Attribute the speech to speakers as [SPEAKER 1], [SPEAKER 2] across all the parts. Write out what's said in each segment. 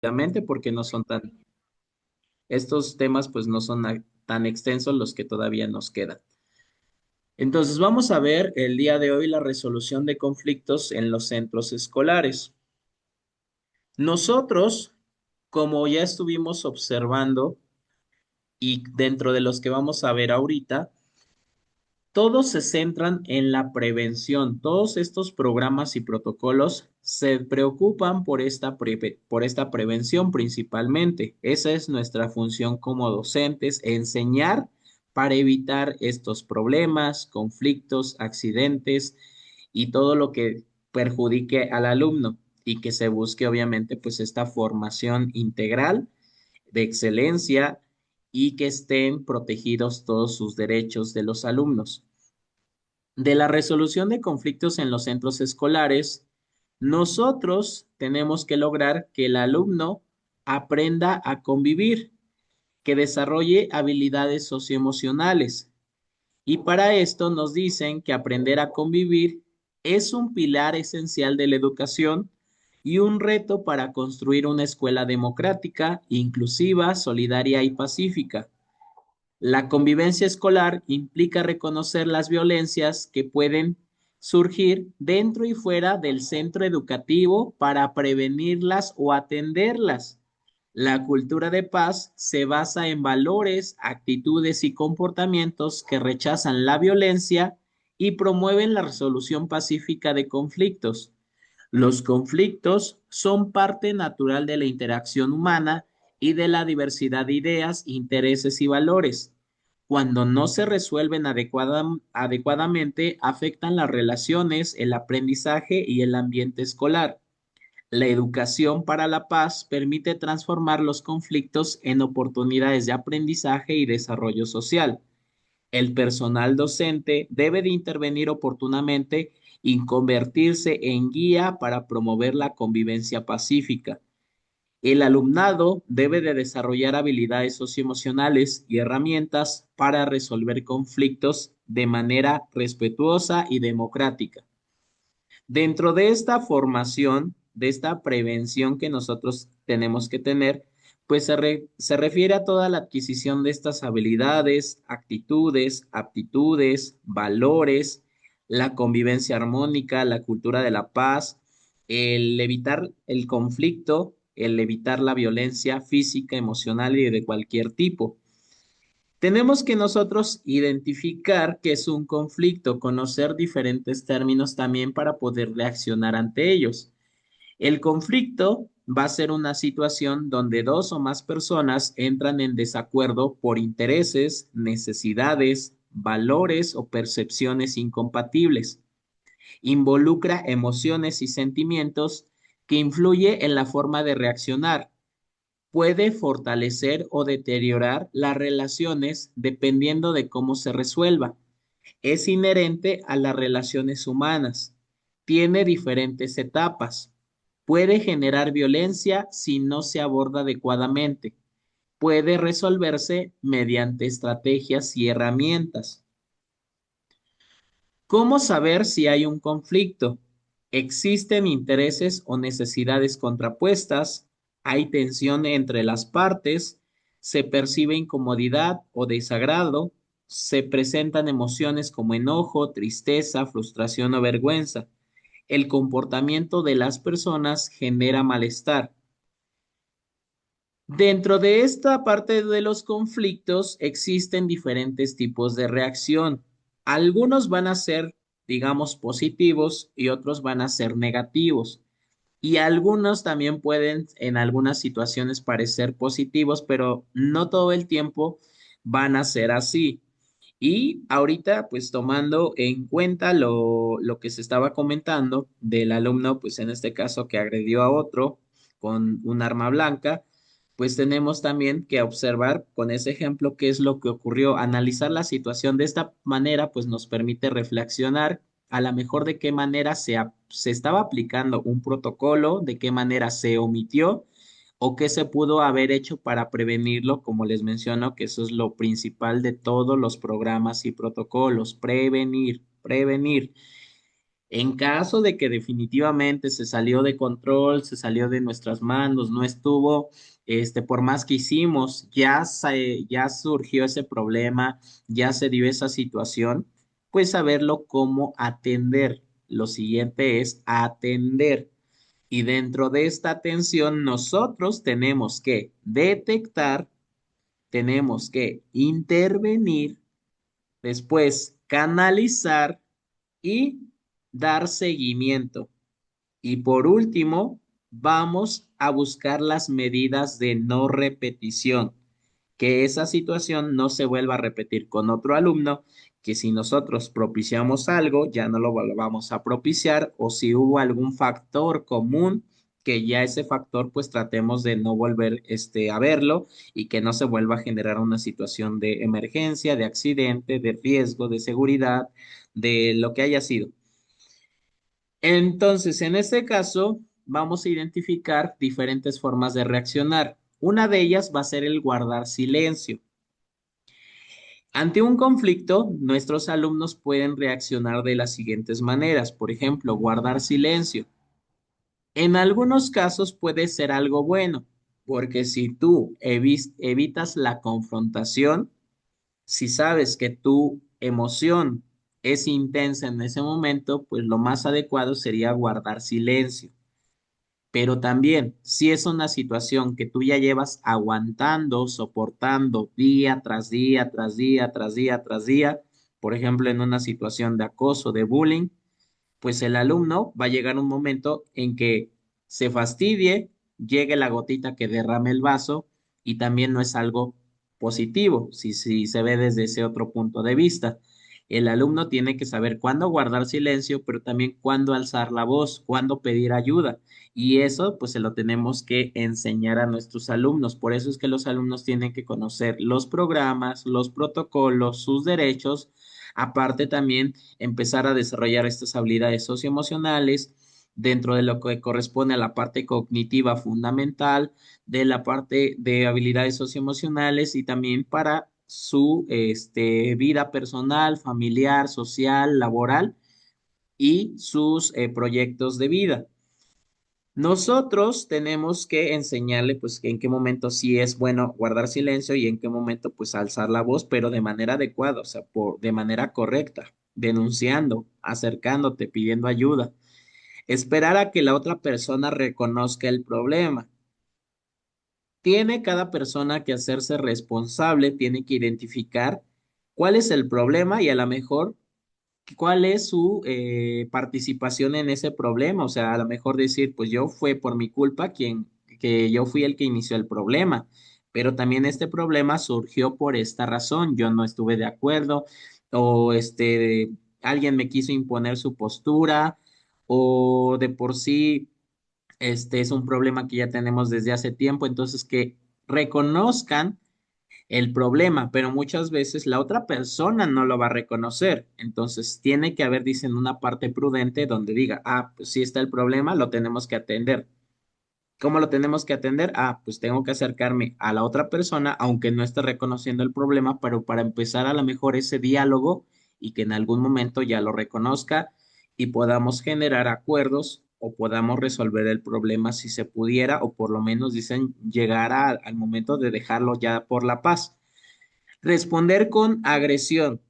[SPEAKER 1] rápidamente porque no son tan, estos temas pues no son tan extensos los que todavía nos quedan. Entonces vamos a ver el día de hoy la resolución de conflictos en los centros escolares. Nosotros, como ya estuvimos observando y dentro de los que vamos a ver ahorita, todos se centran en la prevención. Todos estos programas y protocolos se preocupan por por esta prevención principalmente. Esa es nuestra función como docentes, enseñar para evitar estos problemas, conflictos, accidentes y todo lo que perjudique al alumno y que se busque obviamente pues esta formación integral de excelencia y que estén protegidos todos sus derechos de los alumnos. De la resolución de conflictos en los centros escolares, nosotros tenemos que lograr que el alumno aprenda a convivir, que desarrolle habilidades socioemocionales. Y para esto nos dicen que aprender a convivir es un pilar esencial de la educación y un reto para construir una escuela democrática, inclusiva, solidaria y pacífica. La convivencia escolar implica reconocer las violencias que pueden surgir dentro y fuera del centro educativo para prevenirlas o atenderlas. La cultura de paz se basa en valores, actitudes y comportamientos que rechazan la violencia y promueven la resolución pacífica de conflictos. Los conflictos son parte natural de la interacción humana y de la diversidad de ideas, intereses y valores. Cuando no se resuelven adecuadamente, afectan las relaciones, el aprendizaje y el ambiente escolar. La educación para la paz permite transformar los conflictos en oportunidades de aprendizaje y desarrollo social. El personal docente debe de intervenir oportunamente y convertirse en guía para promover la convivencia pacífica. El alumnado debe de desarrollar habilidades socioemocionales y herramientas para resolver conflictos de manera respetuosa y democrática. Dentro de esta formación, de esta prevención que nosotros tenemos que tener, pues se refiere a toda la adquisición de estas habilidades, actitudes, aptitudes, valores, la convivencia armónica, la cultura de la paz, el evitar el conflicto, el evitar la violencia física, emocional y de cualquier tipo. Tenemos que nosotros identificar qué es un conflicto, conocer diferentes términos también para poder reaccionar ante ellos. El conflicto va a ser una situación donde dos o más personas entran en desacuerdo por intereses, necesidades, valores o percepciones incompatibles. Involucra emociones y sentimientos que influye en la forma de reaccionar. Puede fortalecer o deteriorar las relaciones dependiendo de cómo se resuelva. Es inherente a las relaciones humanas. Tiene diferentes etapas. Puede generar violencia si no se aborda adecuadamente. Puede resolverse mediante estrategias y herramientas. ¿Cómo saber si hay un conflicto? ¿Existen intereses o necesidades contrapuestas? ¿Hay tensión entre las partes? ¿Se percibe incomodidad o desagrado? ¿Se presentan emociones como enojo, tristeza, frustración o vergüenza? El comportamiento de las personas genera malestar. Dentro de esta parte de los conflictos existen diferentes tipos de reacción. Algunos van a ser, digamos, positivos y otros van a ser negativos. Y algunos también pueden en algunas situaciones parecer positivos, pero no todo el tiempo van a ser así. Y ahorita, pues tomando en cuenta lo que se estaba comentando del alumno, pues en este caso que agredió a otro con un arma blanca, pues tenemos también que observar con ese ejemplo qué es lo que ocurrió. Analizar la situación de esta manera, pues nos permite reflexionar a la mejor de qué manera se estaba aplicando un protocolo, de qué manera se omitió o qué se pudo haber hecho para prevenirlo, como les menciono, que eso es lo principal de todos los programas y protocolos, prevenir, prevenir. En caso de que definitivamente se salió de control, se salió de nuestras manos, no estuvo, por más que hicimos, ya surgió ese problema, ya se dio esa situación, pues saberlo cómo atender. Lo siguiente es atender. Y dentro de esta atención, nosotros tenemos que detectar, tenemos que intervenir, después canalizar y dar seguimiento. Y por último, vamos a buscar las medidas de no repetición, que esa situación no se vuelva a repetir con otro alumno, que si nosotros propiciamos algo, ya no lo volvamos a propiciar, o si hubo algún factor común, que ya ese factor pues tratemos de no volver a verlo y que no se vuelva a generar una situación de emergencia, de accidente, de riesgo, de seguridad, de lo que haya sido. Entonces, en este caso, vamos a identificar diferentes formas de reaccionar. Una de ellas va a ser el guardar silencio. Ante un conflicto, nuestros alumnos pueden reaccionar de las siguientes maneras. Por ejemplo, guardar silencio. En algunos casos puede ser algo bueno, porque si tú evitas la confrontación, si sabes que tu emoción es intensa en ese momento, pues lo más adecuado sería guardar silencio. Pero también, si es una situación que tú ya llevas aguantando, soportando día tras día, tras día, tras día, tras día, por ejemplo, en una situación de acoso, de bullying, pues el alumno va a llegar un momento en que se fastidie, llegue la gotita que derrame el vaso y también no es algo positivo si se ve desde ese otro punto de vista. El alumno tiene que saber cuándo guardar silencio, pero también cuándo alzar la voz, cuándo pedir ayuda. Y eso pues se lo tenemos que enseñar a nuestros alumnos. Por eso es que los alumnos tienen que conocer los programas, los protocolos, sus derechos. Aparte también empezar a desarrollar estas habilidades socioemocionales dentro de lo que corresponde a la parte cognitiva fundamental, de la parte de habilidades socioemocionales y también para su vida personal, familiar, social, laboral y sus proyectos de vida. Nosotros tenemos que enseñarle, pues, en qué momento sí es bueno guardar silencio y en qué momento, pues, alzar la voz, pero de manera adecuada, o sea, de manera correcta, denunciando, acercándote, pidiendo ayuda. Esperar a que la otra persona reconozca el problema. Tiene cada persona que hacerse responsable, tiene que identificar cuál es el problema y a lo mejor cuál es su participación en ese problema. O sea, a lo mejor decir, pues yo fue por mi culpa que yo fui el que inició el problema, pero también este problema surgió por esta razón. Yo no estuve de acuerdo o alguien me quiso imponer su postura o de por sí este es un problema que ya tenemos desde hace tiempo, entonces que reconozcan el problema, pero muchas veces la otra persona no lo va a reconocer. Entonces, tiene que haber, dicen, una parte prudente donde diga, ah, pues sí está el problema, lo tenemos que atender. ¿Cómo lo tenemos que atender? Ah, pues tengo que acercarme a la otra persona, aunque no esté reconociendo el problema, pero para empezar a lo mejor ese diálogo y que en algún momento ya lo reconozca y podamos generar acuerdos o podamos resolver el problema si se pudiera, o por lo menos dicen llegar al momento de dejarlo ya por la paz. Responder con agresión.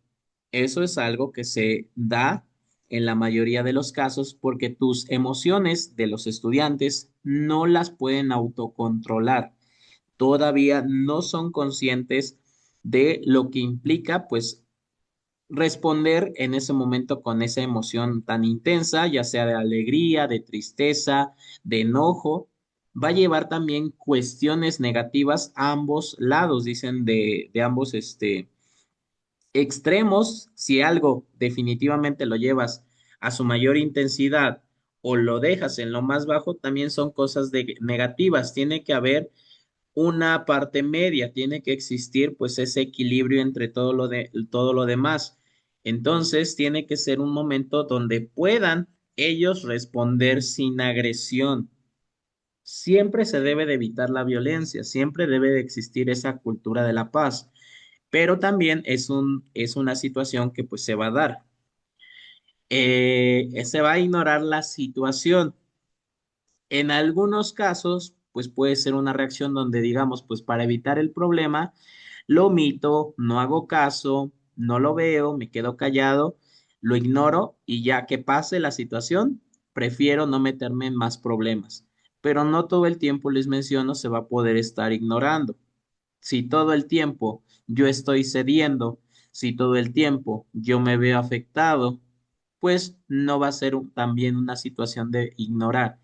[SPEAKER 1] Eso es algo que se da en la mayoría de los casos porque tus emociones de los estudiantes no las pueden autocontrolar. Todavía no son conscientes de lo que implica, pues, responder en ese momento con esa emoción tan intensa, ya sea de alegría, de tristeza, de enojo. Va a llevar también cuestiones negativas a ambos lados, dicen de ambos extremos. Si algo definitivamente lo llevas a su mayor intensidad o lo dejas en lo más bajo, también son cosas negativas. Tiene que haber una parte media, tiene que existir pues ese equilibrio entre todo lo demás. Entonces, tiene que ser un momento donde puedan ellos responder sin agresión. Siempre se debe de evitar la violencia, siempre debe de existir esa cultura de la paz, pero también es una situación que pues se va a dar. Se va a ignorar la situación. En algunos casos, pues puede ser una reacción donde digamos, pues para evitar el problema, lo omito, no hago caso, no lo veo, me quedo callado, lo ignoro y ya que pase la situación, prefiero no meterme en más problemas. Pero no todo el tiempo, les menciono, se va a poder estar ignorando. Si todo el tiempo yo estoy cediendo, si todo el tiempo yo me veo afectado, pues no va a ser también una situación de ignorar.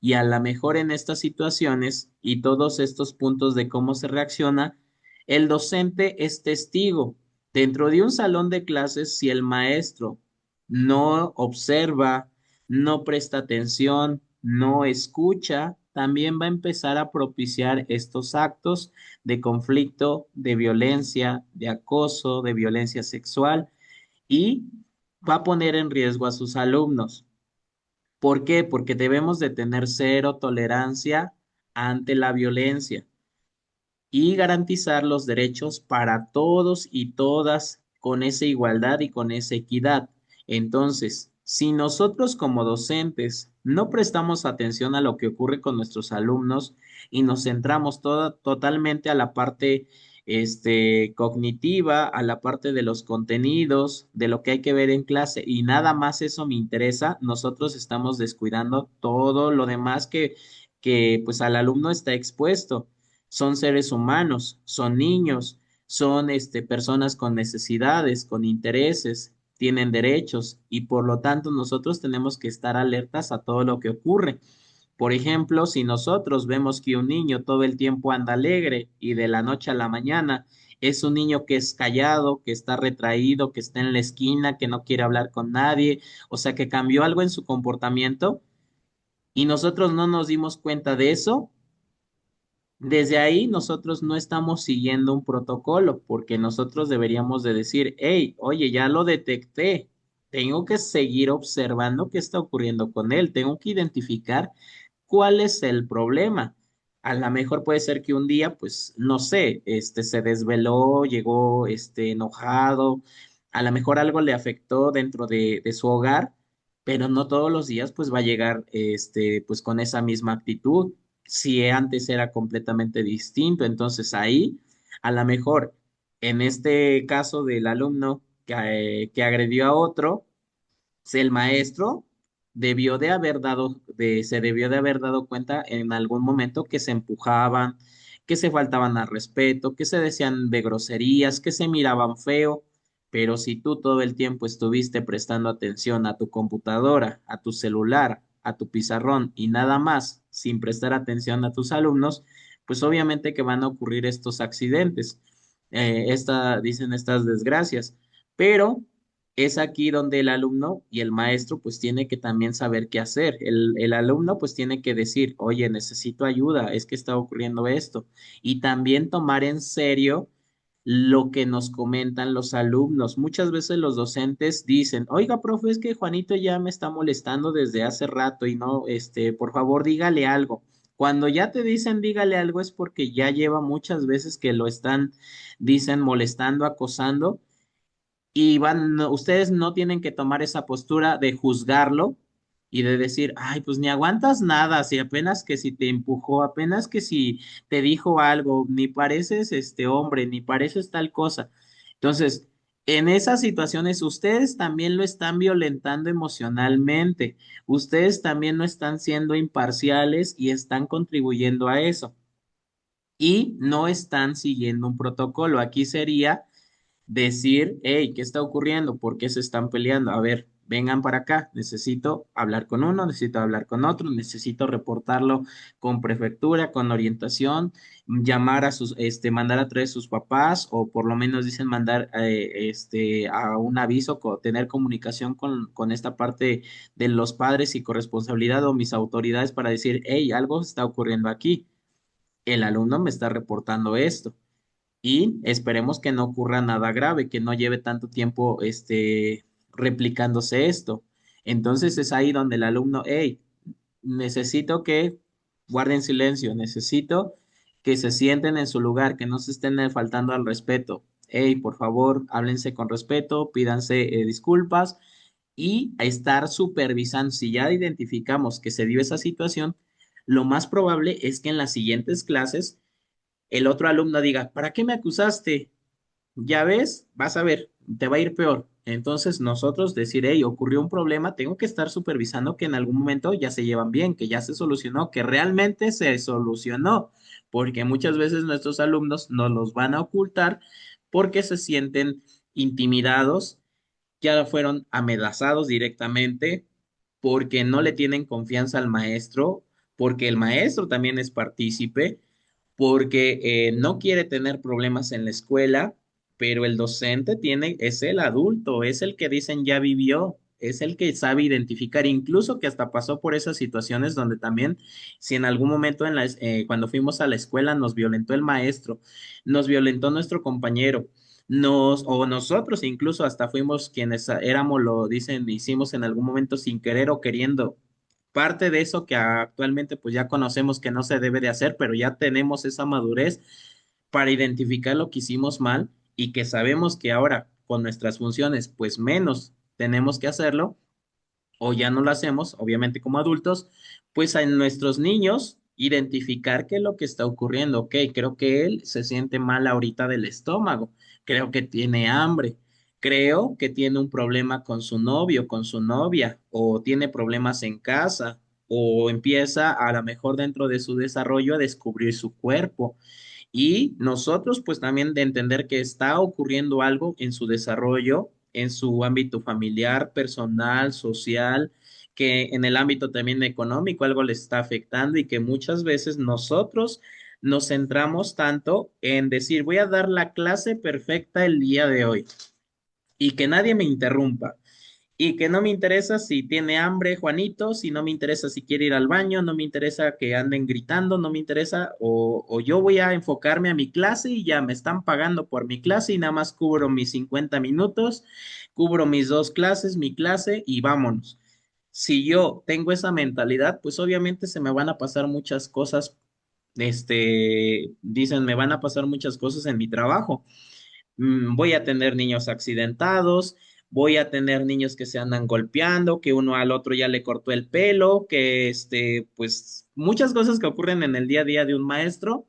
[SPEAKER 1] Y a lo mejor en estas situaciones y todos estos puntos de cómo se reacciona, el docente es testigo. Dentro de un salón de clases, si el maestro no observa, no presta atención, no escucha, también va a empezar a propiciar estos actos de conflicto, de violencia, de acoso, de violencia sexual y va a poner en riesgo a sus alumnos. ¿Por qué? Porque debemos de tener cero tolerancia ante la violencia y garantizar los derechos para todos y todas con esa igualdad y con esa equidad. Entonces, si nosotros como docentes no prestamos atención a lo que ocurre con nuestros alumnos y nos centramos totalmente a la parte cognitiva, a la parte de los contenidos, de lo que hay que ver en clase y nada más eso me interesa, nosotros estamos descuidando todo lo demás que pues al alumno está expuesto. Son seres humanos, son niños, son personas con necesidades, con intereses, tienen derechos y por lo tanto nosotros tenemos que estar alertas a todo lo que ocurre. Por ejemplo, si nosotros vemos que un niño todo el tiempo anda alegre y de la noche a la mañana es un niño que es callado, que está retraído, que está en la esquina, que no quiere hablar con nadie, o sea, que cambió algo en su comportamiento y nosotros no nos dimos cuenta de eso, desde ahí nosotros no estamos siguiendo un protocolo porque nosotros deberíamos de decir, hey, oye, ya lo detecté, tengo que seguir observando qué está ocurriendo con él, tengo que identificar cuál es el problema. A lo mejor puede ser que un día, pues, no sé, se desveló, llegó, enojado, a lo mejor algo le afectó dentro de su hogar, pero no todos los días, pues, va a llegar, pues, con esa misma actitud. Si antes era completamente distinto, entonces ahí, a lo mejor, en este caso del alumno que agredió a otro, el maestro se debió de haber dado cuenta en algún momento que se empujaban, que se faltaban al respeto, que se decían de groserías, que se miraban feo, pero si tú todo el tiempo estuviste prestando atención a tu computadora, a tu celular, a tu pizarrón y nada más, sin prestar atención a tus alumnos, pues obviamente que van a ocurrir estos accidentes, dicen estas desgracias, pero es aquí donde el alumno y el maestro pues tiene que también saber qué hacer. El alumno pues tiene que decir, oye, necesito ayuda, es que está ocurriendo esto. Y también tomar en serio lo que nos comentan los alumnos. Muchas veces los docentes dicen, oiga, profe, es que Juanito ya me está molestando desde hace rato y no, por favor, dígale algo. Cuando ya te dicen dígale algo es porque ya lleva muchas veces que lo están, dicen, molestando, acosando y ustedes no tienen que tomar esa postura de juzgarlo y de decir, ay, pues ni aguantas nada, si apenas que si te empujó, apenas que si te dijo algo, ni pareces este hombre, ni pareces tal cosa. Entonces, en esas situaciones, ustedes también lo están violentando emocionalmente, ustedes también no están siendo imparciales y están contribuyendo a eso. Y no están siguiendo un protocolo. Aquí sería decir, hey, ¿qué está ocurriendo? ¿Por qué se están peleando? A ver, vengan para acá, necesito hablar con uno, necesito hablar con otro, necesito reportarlo con prefectura, con orientación, llamar a mandar a traer sus papás o por lo menos dicen mandar a un aviso, tener comunicación con esta parte de los padres y corresponsabilidad o mis autoridades para decir, hey, algo está ocurriendo aquí. El alumno me está reportando esto y esperemos que no ocurra nada grave, que no lleve tanto tiempo replicándose esto. Entonces es ahí donde el alumno, hey, necesito que guarden silencio, necesito que se sienten en su lugar, que no se estén faltando al respeto. Hey, por favor, háblense con respeto, pídanse disculpas y a estar supervisando. Si ya identificamos que se dio esa situación, lo más probable es que en las siguientes clases el otro alumno diga, ¿para qué me acusaste? Ya ves, vas a ver, te va a ir peor. Entonces nosotros decir, hey, ocurrió un problema, tengo que estar supervisando que en algún momento ya se llevan bien, que ya se solucionó, que realmente se solucionó, porque muchas veces nuestros alumnos nos los van a ocultar porque se sienten intimidados, ya fueron amenazados directamente, porque no le tienen confianza al maestro, porque el maestro también es partícipe, porque no quiere tener problemas en la escuela, pero el docente tiene, es el adulto, es el que dicen ya vivió, es el que sabe identificar, incluso que hasta pasó por esas situaciones donde también, si en algún momento cuando fuimos a la escuela nos violentó el maestro, nos violentó nuestro compañero, o nosotros incluso hasta fuimos quienes éramos, lo dicen, hicimos en algún momento sin querer o queriendo parte de eso que actualmente pues ya conocemos que no se debe de hacer, pero ya tenemos esa madurez para identificar lo que hicimos mal y que sabemos que ahora con nuestras funciones pues menos tenemos que hacerlo o ya no lo hacemos, obviamente como adultos, pues a nuestros niños identificar qué es lo que está ocurriendo. Ok, creo que él se siente mal ahorita del estómago, creo que tiene hambre, creo que tiene un problema con su novio, con su novia, o tiene problemas en casa, o empieza a lo mejor dentro de su desarrollo a descubrir su cuerpo. Y nosotros, pues también de entender que está ocurriendo algo en su desarrollo, en su ámbito familiar, personal, social, que en el ámbito también económico algo le está afectando y que muchas veces nosotros nos centramos tanto en decir, voy a dar la clase perfecta el día de hoy y que nadie me interrumpa. Y que no me interesa si tiene hambre Juanito, si no me interesa si quiere ir al baño, no me interesa que anden gritando, no me interesa, o yo voy a enfocarme a mi clase y ya me están pagando por mi clase y nada más cubro mis 50 minutos, cubro mis dos clases, mi clase y vámonos. Si yo tengo esa mentalidad, pues obviamente se me van a pasar muchas cosas, dicen, me van a pasar muchas cosas en mi trabajo. Voy a tener niños accidentados, voy a tener niños que se andan golpeando, que uno al otro ya le cortó el pelo, que pues muchas cosas que ocurren en el día a día de un maestro,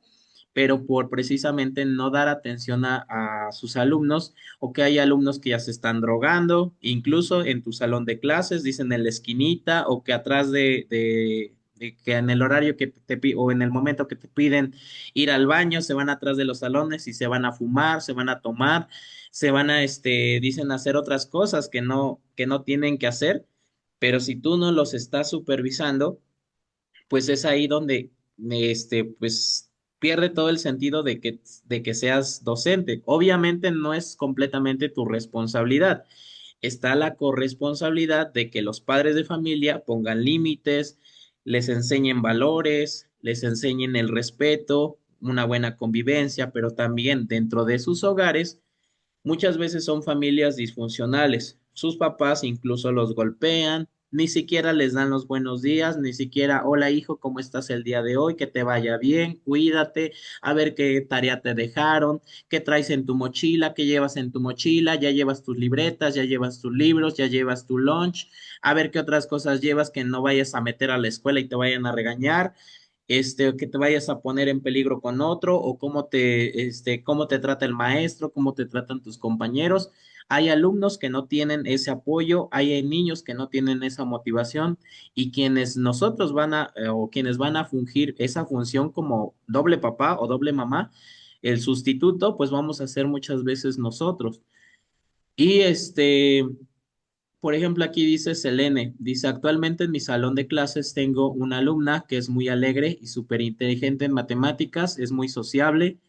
[SPEAKER 1] pero por precisamente no dar atención a sus alumnos, o que hay alumnos que ya se están drogando, incluso en tu salón de clases, dicen en la esquinita, o que atrás de que en el horario o en el momento que te piden ir al baño, se van atrás de los salones y se van a fumar, se van a tomar, se van a, dicen hacer otras cosas que no tienen que hacer, pero si tú no los estás supervisando, pues es ahí donde, pues pierde todo el sentido de que seas docente. Obviamente no es completamente tu responsabilidad. Está la corresponsabilidad de que los padres de familia pongan límites, les enseñen valores, les enseñen el respeto, una buena convivencia, pero también dentro de sus hogares muchas veces son familias disfuncionales. Sus papás incluso los golpean, ni siquiera les dan los buenos días, ni siquiera, hola hijo, ¿cómo estás el día de hoy? Que te vaya bien, cuídate, a ver qué tarea te dejaron, qué traes en tu mochila, qué llevas en tu mochila, ya llevas tus libretas, ya llevas tus libros, ya llevas tu lunch, a ver qué otras cosas llevas que no vayas a meter a la escuela y te vayan a regañar, o que te vayas a poner en peligro con otro, o cómo te trata el maestro, cómo te tratan tus compañeros. Hay alumnos que no tienen ese apoyo, hay niños que no tienen esa motivación y quienes nosotros o quienes van a fungir esa función como doble papá o doble mamá, el sustituto, pues vamos a ser muchas veces nosotros. Y por ejemplo, aquí dice Selene, dice, actualmente en mi salón de clases tengo una alumna que es muy alegre y súper inteligente en matemáticas, es muy sociable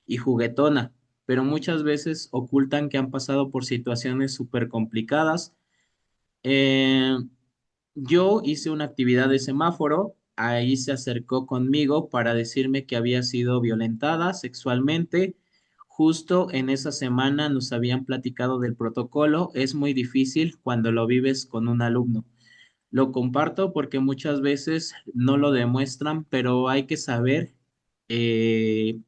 [SPEAKER 1] y juguetona, pero muchas veces ocultan que han pasado por situaciones súper complicadas. Eh, yo hice una actividad de semáforo, ahí se acercó conmigo para decirme que había sido violentada sexualmente. Justo en esa semana nos habían platicado del protocolo. Es muy difícil cuando lo vives con un alumno. Lo comparto porque muchas veces no lo demuestran, pero eh,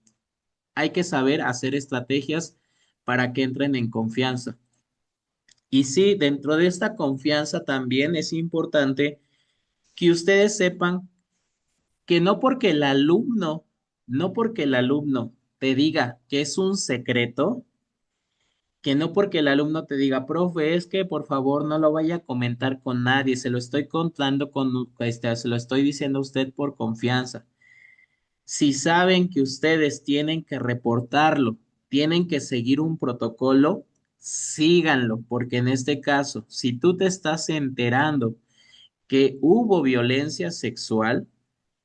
[SPEAKER 1] hay que saber hacer estrategias para que entren en confianza. Y sí, dentro de esta confianza también es importante que ustedes sepan que no porque el alumno te diga que es un secreto, que no porque el alumno te diga, profe, es que por favor no lo vaya a comentar con nadie, se lo estoy contando se lo estoy diciendo a usted por confianza. Si saben que ustedes tienen que reportarlo, tienen que seguir un protocolo, síganlo, porque en este caso, si tú te estás enterando que hubo violencia sexual,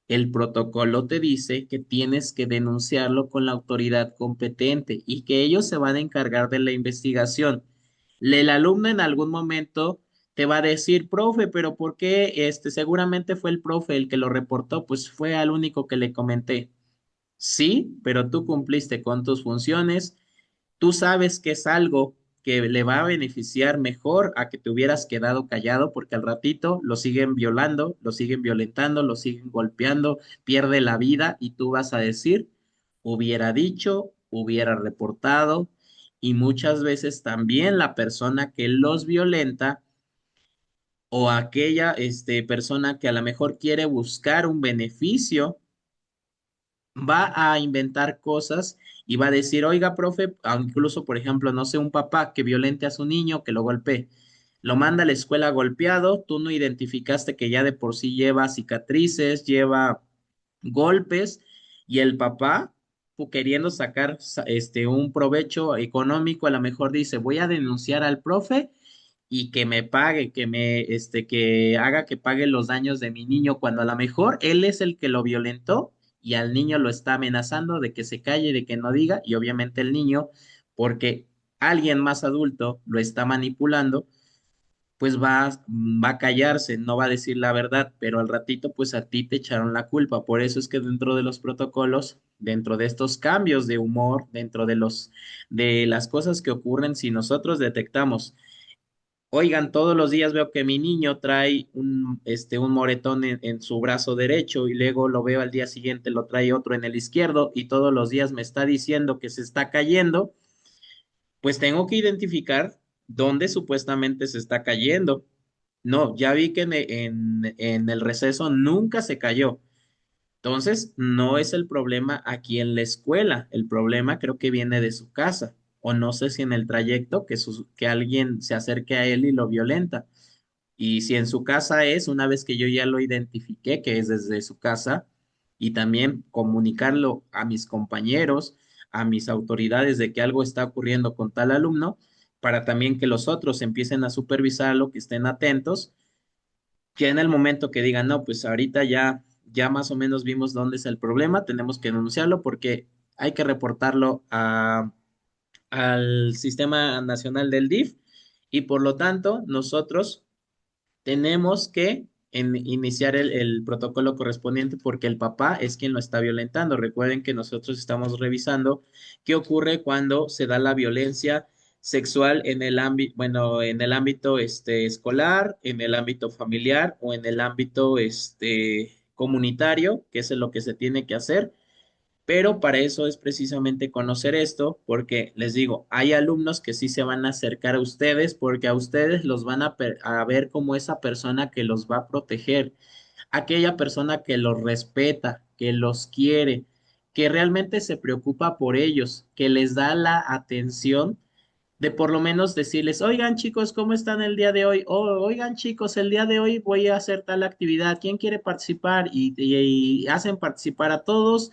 [SPEAKER 1] el protocolo te dice que tienes que denunciarlo con la autoridad competente y que ellos se van a encargar de la investigación. El alumno en algún momento te va a decir, profe, pero ¿por qué? Seguramente fue el profe el que lo reportó, pues fue al único que le comenté. Sí, pero tú cumpliste con tus funciones, tú sabes que es algo que le va a beneficiar mejor a que te hubieras quedado callado porque al ratito lo siguen violando, lo siguen violentando, lo siguen golpeando, pierde la vida y tú vas a decir, hubiera dicho, hubiera reportado y muchas veces también la persona que los violenta o aquella persona que a lo mejor quiere buscar un beneficio va a inventar cosas y va a decir, oiga, profe, incluso, por ejemplo, no sé, un papá que violente a su niño, que lo golpee, lo manda a la escuela golpeado, tú no identificaste que ya de por sí lleva cicatrices, lleva golpes, y el papá, queriendo sacar un provecho económico, a lo mejor dice, voy a denunciar al profe y que me pague, que haga que pague los daños de mi niño, cuando a lo mejor él es el que lo violentó y al niño lo está amenazando de que se calle, de que no diga, y obviamente el niño, porque alguien más adulto lo está manipulando, pues va a callarse, no va a decir la verdad, pero al ratito, pues a ti te echaron la culpa. Por eso es que dentro de los protocolos, dentro de estos cambios de humor, dentro de las cosas que ocurren, si nosotros detectamos, oigan, todos los días veo que mi niño trae un moretón en su brazo derecho y luego lo veo al día siguiente, lo trae otro en el izquierdo y todos los días me está diciendo que se está cayendo, pues tengo que identificar dónde supuestamente se está cayendo. No, ya vi que en el receso nunca se cayó. Entonces, no es el problema aquí en la escuela, el problema creo que viene de su casa, o no sé si en el trayecto que alguien se acerque a él y lo violenta. Y si en su casa es, una vez que yo ya lo identifiqué, que es desde su casa, y también comunicarlo a mis compañeros, a mis autoridades de que algo está ocurriendo con tal alumno, para también que los otros empiecen a supervisarlo, que estén atentos, que en el momento que digan, no, pues ahorita ya más o menos vimos dónde es el problema, tenemos que denunciarlo porque hay que reportarlo al Sistema Nacional del DIF y por lo tanto nosotros tenemos que iniciar el protocolo correspondiente porque el papá es quien lo está violentando. Recuerden que nosotros estamos revisando qué ocurre cuando se da la violencia sexual en el ámbito, bueno, en el ámbito escolar, en el ámbito familiar o en el ámbito comunitario, que es lo que se tiene que hacer. Pero para eso es precisamente conocer esto, porque les digo, hay alumnos que sí se van a acercar a ustedes porque a ustedes los van a ver como esa persona que los va a proteger, aquella persona que los respeta, que los quiere, que realmente se preocupa por ellos, que les da la atención de por lo menos decirles, oigan chicos, ¿cómo están el día de hoy? Oigan chicos, el día de hoy voy a hacer tal actividad, ¿quién quiere participar? Y hacen participar a todos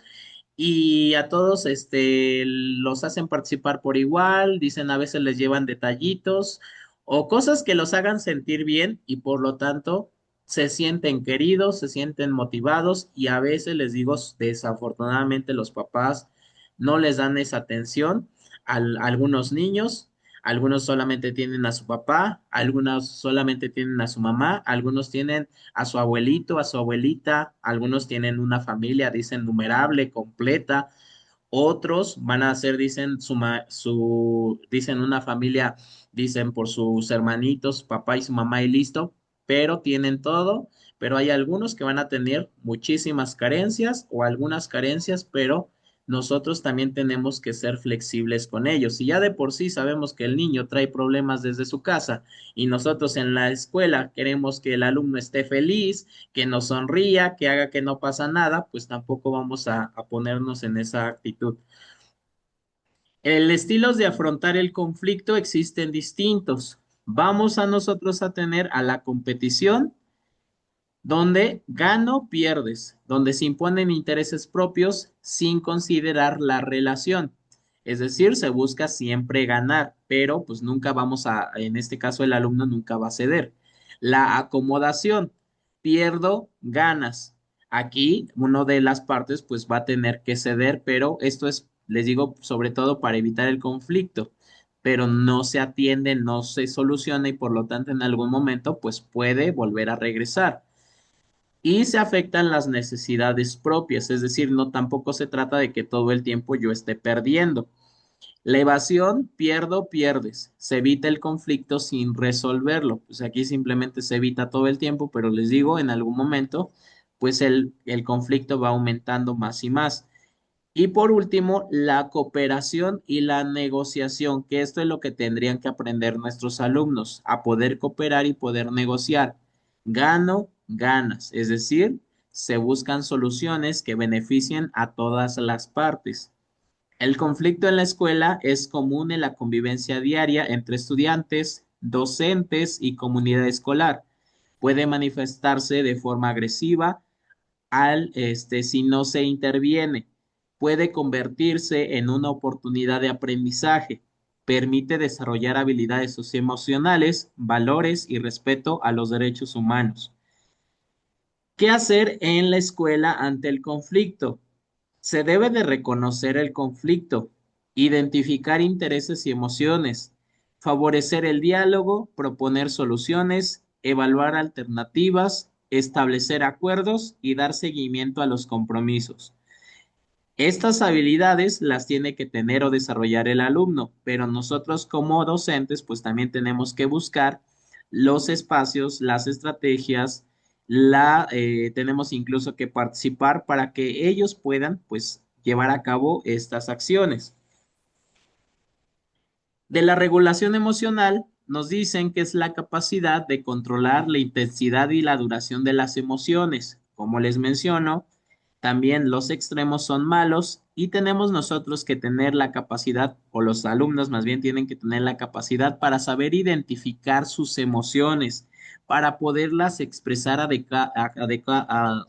[SPEAKER 1] y a todos los hacen participar por igual, dicen a veces les llevan detallitos o cosas que los hagan sentir bien y por lo tanto se sienten queridos, se sienten motivados y a veces les digo, desafortunadamente los papás no les dan esa atención a algunos niños. Algunos solamente tienen a su papá, algunos solamente tienen a su mamá, algunos tienen a su abuelito, a su abuelita, algunos tienen una familia, dicen, numerable, completa, otros van a ser, dicen, dicen una familia, dicen por sus hermanitos, papá y su mamá y listo, pero tienen todo, pero hay algunos que van a tener muchísimas carencias o algunas carencias, pero nosotros también tenemos que ser flexibles con ellos. Si ya de por sí sabemos que el niño trae problemas desde su casa y nosotros en la escuela queremos que el alumno esté feliz, que nos sonría, que haga que no pasa nada, pues tampoco vamos a ponernos en esa actitud. El estilos de afrontar el conflicto existen distintos. Vamos a nosotros a tener a la competición donde gano, pierdes, donde se imponen intereses propios sin considerar la relación. Es decir, se busca siempre ganar, pero pues nunca vamos a, en este caso el alumno nunca va a ceder. La acomodación, pierdo, ganas. Aquí uno de las partes pues va a tener que ceder, pero esto es, les digo, sobre todo para evitar el conflicto, pero no se atiende, no se soluciona y por lo tanto en algún momento pues puede volver a regresar y se afectan las necesidades propias, es decir, no tampoco se trata de que todo el tiempo yo esté perdiendo. La evasión, pierdo, pierdes. Se evita el conflicto sin resolverlo. Pues aquí simplemente se evita todo el tiempo, pero les digo, en algún momento, pues el conflicto va aumentando más y más. Y por último, la cooperación y la negociación, que esto es lo que tendrían que aprender nuestros alumnos, a poder cooperar y poder negociar. Gano, ganas, es decir, se buscan soluciones que beneficien a todas las partes. El conflicto en la escuela es común en la convivencia diaria entre estudiantes, docentes y comunidad escolar. Puede manifestarse de forma agresiva si no se interviene. Puede convertirse en una oportunidad de aprendizaje. Permite desarrollar habilidades socioemocionales, valores y respeto a los derechos humanos. ¿Qué hacer en la escuela ante el conflicto? Se debe de reconocer el conflicto, identificar intereses y emociones, favorecer el diálogo, proponer soluciones, evaluar alternativas, establecer acuerdos y dar seguimiento a los compromisos. Estas habilidades las tiene que tener o desarrollar el alumno, pero nosotros como docentes pues también tenemos que buscar los espacios, las estrategias, tenemos incluso que participar para que ellos puedan pues llevar a cabo estas acciones. De la regulación emocional nos dicen que es la capacidad de controlar la intensidad y la duración de las emociones. Como les menciono, también los extremos son malos y tenemos nosotros que tener la capacidad, o los alumnos más bien tienen que tener la capacidad para saber identificar sus emociones, para poderlas expresar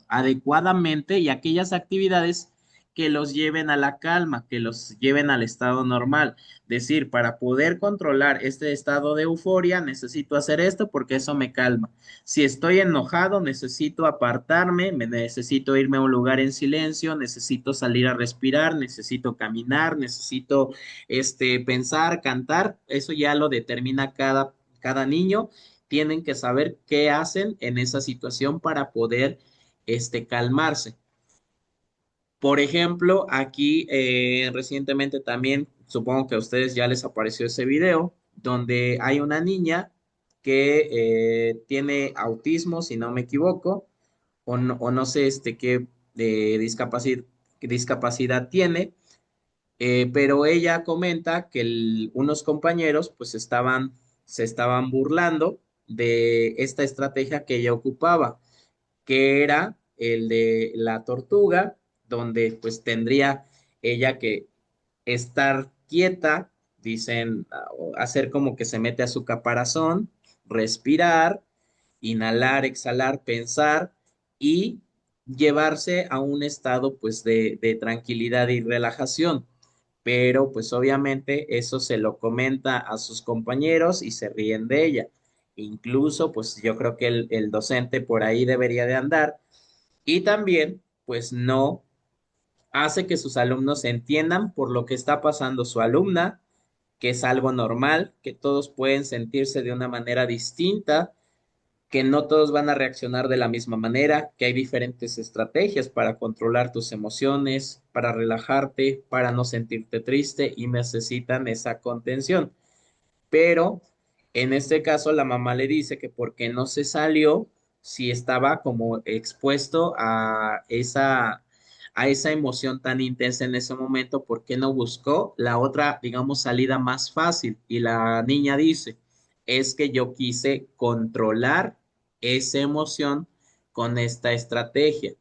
[SPEAKER 1] adecuadamente y aquellas actividades que los lleven a la calma, que los lleven al estado normal. Decir, para poder controlar este estado de euforia, necesito hacer esto porque eso me calma. Si estoy enojado, necesito apartarme, me necesito irme a un lugar en silencio, necesito salir a respirar, necesito caminar, necesito pensar, cantar. Eso ya lo determina cada niño. Tienen que saber qué hacen en esa situación para poder calmarse. Por ejemplo, aquí recientemente también, supongo que a ustedes ya les apareció ese video, donde hay una niña que tiene autismo, si no me equivoco, o no sé qué qué discapacidad tiene, pero ella comenta que unos compañeros pues se estaban burlando de esta estrategia que ella ocupaba, que era el de la tortuga, donde pues tendría ella que estar quieta, dicen, hacer como que se mete a su caparazón, respirar, inhalar, exhalar, pensar y llevarse a un estado pues de tranquilidad y relajación. Pero pues obviamente eso se lo comenta a sus compañeros y se ríen de ella. Incluso pues yo creo que el docente por ahí debería de andar y también pues no hace que sus alumnos entiendan por lo que está pasando su alumna, que es algo normal, que todos pueden sentirse de una manera distinta, que no todos van a reaccionar de la misma manera, que hay diferentes estrategias para controlar tus emociones, para relajarte, para no sentirte triste y necesitan esa contención. Pero en este caso la mamá le dice que por qué no se salió si estaba como expuesto a esa emoción tan intensa en ese momento, ¿por qué no buscó la otra, digamos, salida más fácil? Y la niña dice, es que yo quise controlar esa emoción con esta estrategia.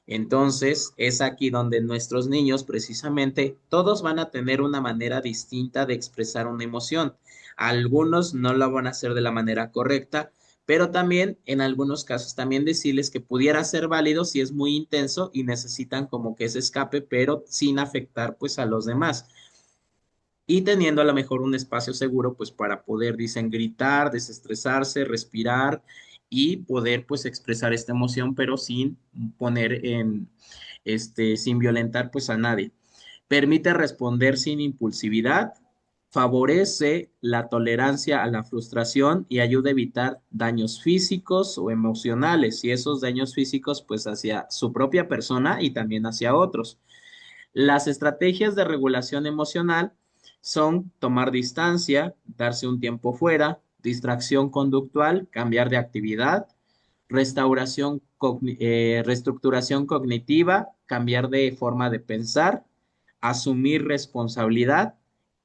[SPEAKER 1] Entonces, es aquí donde nuestros niños, precisamente, todos van a tener una manera distinta de expresar una emoción. Algunos no lo van a hacer de la manera correcta, pero también en algunos casos también decirles que pudiera ser válido si es muy intenso y necesitan como que ese escape, pero sin afectar pues a los demás y teniendo a lo mejor un espacio seguro pues para poder, dicen, gritar, desestresarse, respirar y poder pues expresar esta emoción, pero sin poner en, sin violentar pues a nadie. Permite responder sin impulsividad, favorece la tolerancia a la frustración y ayuda a evitar daños físicos o emocionales, y esos daños físicos pues hacia su propia persona y también hacia otros. Las estrategias de regulación emocional son tomar distancia, darse un tiempo fuera, distracción conductual, cambiar de actividad, reestructuración cognitiva, cambiar de forma de pensar, asumir responsabilidad,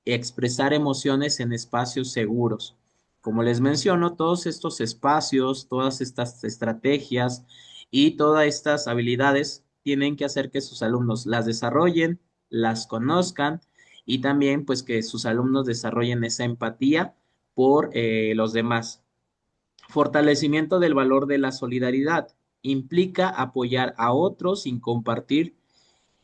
[SPEAKER 1] expresar emociones en espacios seguros. Como les menciono, todos estos espacios, todas estas estrategias y todas estas habilidades tienen que hacer que sus alumnos las desarrollen, las conozcan y también pues que sus alumnos desarrollen esa empatía por los demás. Fortalecimiento del valor de la solidaridad implica apoyar a otros sin compartir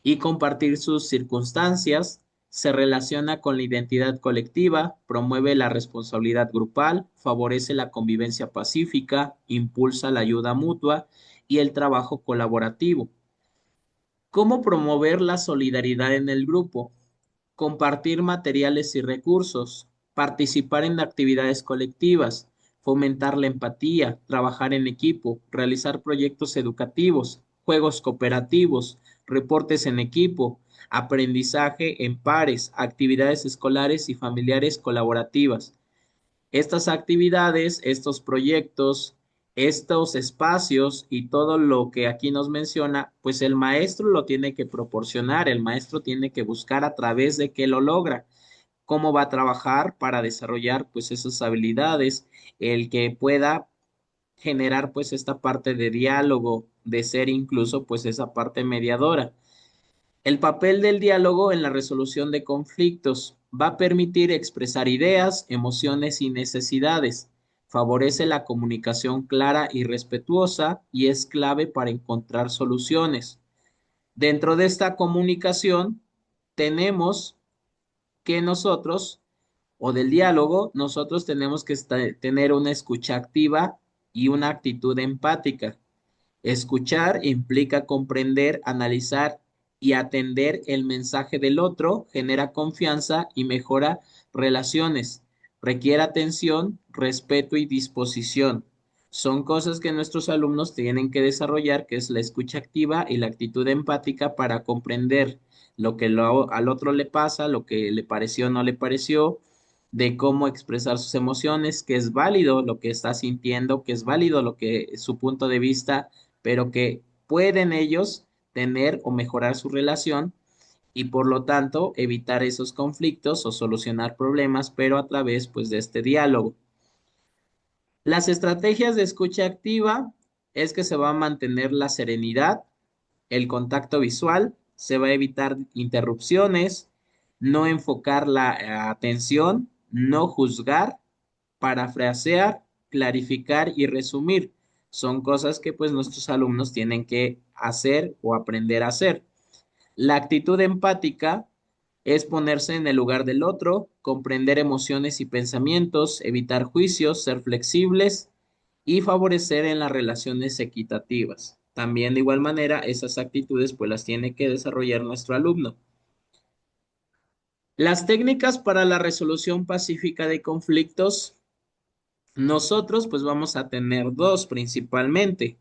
[SPEAKER 1] y compartir sus circunstancias, se relaciona con la identidad colectiva, promueve la responsabilidad grupal, favorece la convivencia pacífica, impulsa la ayuda mutua y el trabajo colaborativo. ¿Cómo promover la solidaridad en el grupo? Compartir materiales y recursos, participar en actividades colectivas, fomentar la empatía, trabajar en equipo, realizar proyectos educativos, juegos cooperativos, reportes en equipo, aprendizaje en pares, actividades escolares y familiares colaborativas. Estas actividades, estos proyectos, estos espacios y todo lo que aquí nos menciona, pues el maestro lo tiene que proporcionar, el maestro tiene que buscar a través de qué lo logra, cómo va a trabajar para desarrollar pues esas habilidades, el que pueda generar pues esta parte de diálogo, de ser incluso pues esa parte mediadora. El papel del diálogo en la resolución de conflictos va a permitir expresar ideas, emociones y necesidades. Favorece la comunicación clara y respetuosa y es clave para encontrar soluciones. Dentro de esta comunicación tenemos que nosotros, o del diálogo, nosotros tenemos que tener una escucha activa y una actitud empática. Escuchar implica comprender, analizar y atender el mensaje del otro, genera confianza y mejora relaciones. Requiere atención, respeto y disposición. Son cosas que nuestros alumnos tienen que desarrollar, que es la escucha activa y la actitud empática para comprender lo que al otro le pasa, lo que le pareció o no le pareció, de cómo expresar sus emociones, que es válido lo que está sintiendo, que es válido lo que es su punto de vista, pero que pueden ellos tener o mejorar su relación y por lo tanto evitar esos conflictos o solucionar problemas, pero a través pues de este diálogo. Las estrategias de escucha activa es que se va a mantener la serenidad, el contacto visual, se va a evitar interrupciones, no enfocar la atención, no juzgar, parafrasear, clarificar y resumir. Son cosas que pues nuestros alumnos tienen que hacer o aprender a hacer. La actitud empática es ponerse en el lugar del otro, comprender emociones y pensamientos, evitar juicios, ser flexibles y favorecer en las relaciones equitativas. También de igual manera, esas actitudes pues las tiene que desarrollar nuestro alumno. Las técnicas para la resolución pacífica de conflictos, nosotros pues vamos a tener dos principalmente.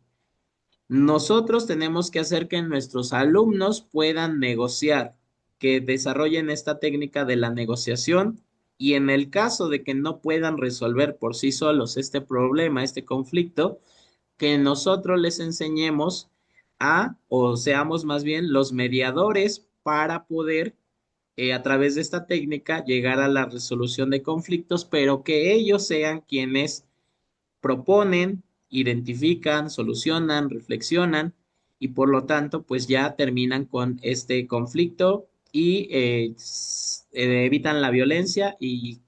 [SPEAKER 1] Nosotros tenemos que hacer que nuestros alumnos puedan negociar, que desarrollen esta técnica de la negociación y en el caso de que no puedan resolver por sí solos este problema, este conflicto, que nosotros les enseñemos o seamos más bien los mediadores para poder, a través de esta técnica, llegar a la resolución de conflictos, pero que ellos sean quienes proponen, identifican, solucionan, reflexionan y por lo tanto pues ya terminan con este conflicto y evitan la violencia y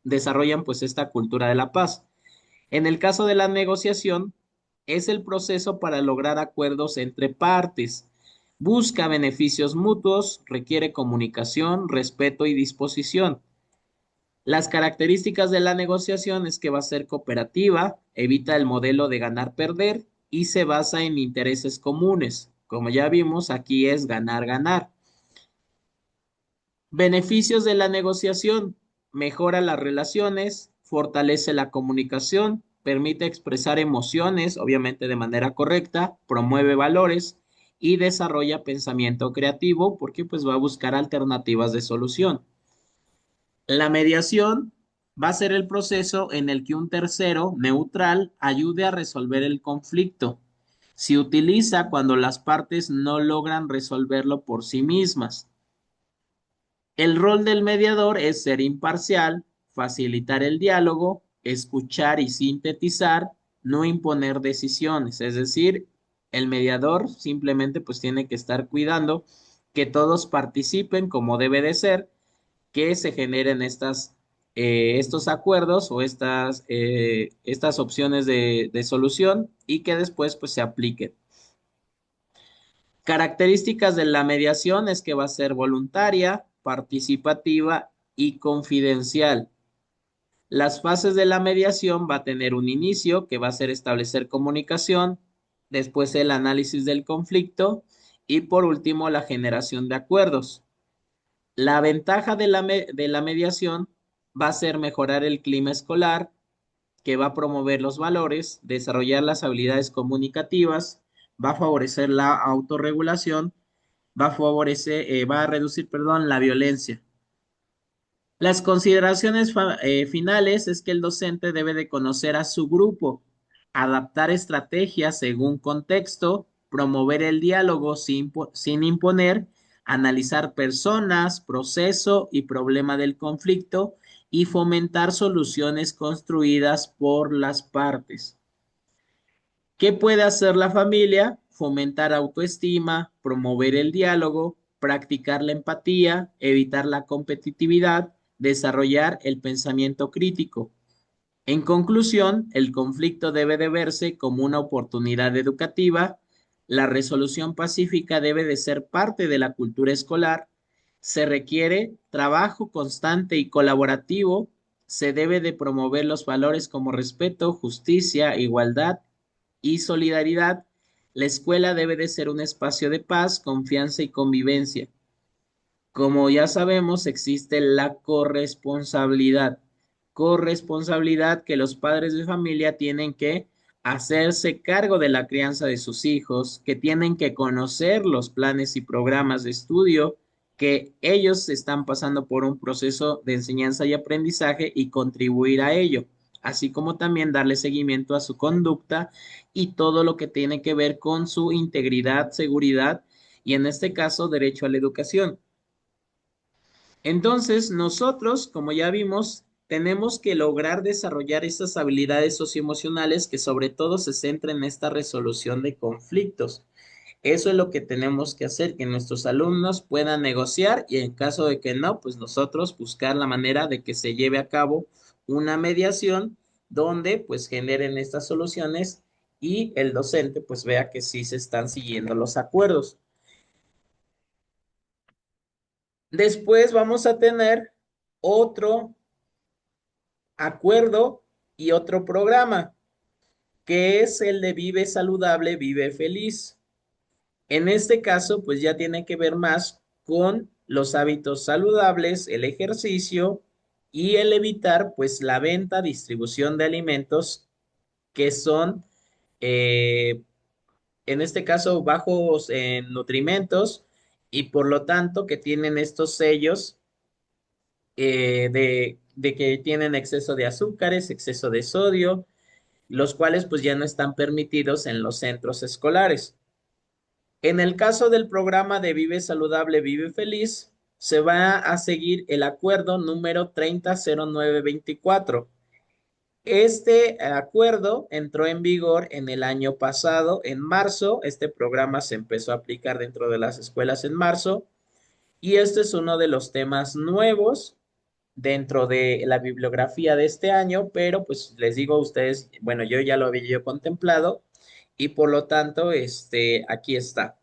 [SPEAKER 1] desarrollan pues esta cultura de la paz. En el caso de la negociación, es el proceso para lograr acuerdos entre partes. Busca beneficios mutuos, requiere comunicación, respeto y disposición. Las características de la negociación es que va a ser cooperativa, evita el modelo de ganar-perder y se basa en intereses comunes. Como ya vimos, aquí es ganar-ganar. Beneficios de la negociación: mejora las relaciones, fortalece la comunicación, permite expresar emociones, obviamente de manera correcta, promueve valores y desarrolla pensamiento creativo porque pues va a buscar alternativas de solución. La mediación va a ser el proceso en el que un tercero neutral ayude a resolver el conflicto. Se utiliza cuando las partes no logran resolverlo por sí mismas. El rol del mediador es ser imparcial, facilitar el diálogo, escuchar y sintetizar, no imponer decisiones. Es decir, el mediador simplemente pues tiene que estar cuidando que todos participen como debe de ser, que se generen estos acuerdos o estas opciones de solución y que después pues se apliquen. Características de la mediación es que va a ser voluntaria, participativa y confidencial. Las fases de la mediación va a tener un inicio que va a ser establecer comunicación, después el análisis del conflicto y por último la generación de acuerdos. La ventaja de la mediación va a ser mejorar el clima escolar, que va a promover los valores, desarrollar las habilidades comunicativas, va a favorecer la autorregulación, va a reducir, perdón, la violencia. Las consideraciones finales es que el docente debe de conocer a su grupo, adaptar estrategias según contexto, promover el diálogo sin imponer, analizar personas, proceso y problema del conflicto y fomentar soluciones construidas por las partes. ¿Qué puede hacer la familia? Fomentar autoestima, promover el diálogo, practicar la empatía, evitar la competitividad, desarrollar el pensamiento crítico. En conclusión, el conflicto debe de verse como una oportunidad educativa, la resolución pacífica debe de ser parte de la cultura escolar, se requiere trabajo constante y colaborativo, se debe de promover los valores como respeto, justicia, igualdad y solidaridad. La escuela debe de ser un espacio de paz, confianza y convivencia. Como ya sabemos, existe la corresponsabilidad. Corresponsabilidad que los padres de familia tienen que hacerse cargo de la crianza de sus hijos, que tienen que conocer los planes y programas de estudio, que ellos están pasando por un proceso de enseñanza y aprendizaje y contribuir a ello, así como también darle seguimiento a su conducta y todo lo que tiene que ver con su integridad, seguridad y en este caso derecho a la educación. Entonces, nosotros, como ya vimos, tenemos que lograr desarrollar estas habilidades socioemocionales que sobre todo se centran en esta resolución de conflictos. Eso es lo que tenemos que hacer, que nuestros alumnos puedan negociar y en caso de que no, pues nosotros buscar la manera de que se lleve a cabo una mediación donde pues generen estas soluciones y el docente pues vea que sí se están siguiendo los acuerdos. Después vamos a tener otro acuerdo y otro programa, que es el de Vive Saludable, Vive Feliz. En este caso, pues ya tiene que ver más con los hábitos saludables, el ejercicio y el evitar, pues, la venta, distribución de alimentos que son, eh, en este caso, bajos en nutrimentos y por lo tanto que tienen estos sellos de que tienen exceso de azúcares, exceso de sodio, los cuales pues ya no están permitidos en los centros escolares. En el caso del programa de Vive Saludable, Vive Feliz, se va a seguir el acuerdo número 300924. Este acuerdo entró en vigor en el año pasado, en marzo. Este programa se empezó a aplicar dentro de las escuelas en marzo y este es uno de los temas nuevos dentro de la bibliografía de este año, pero pues les digo a ustedes, bueno, yo ya lo había yo contemplado y por lo tanto, aquí está.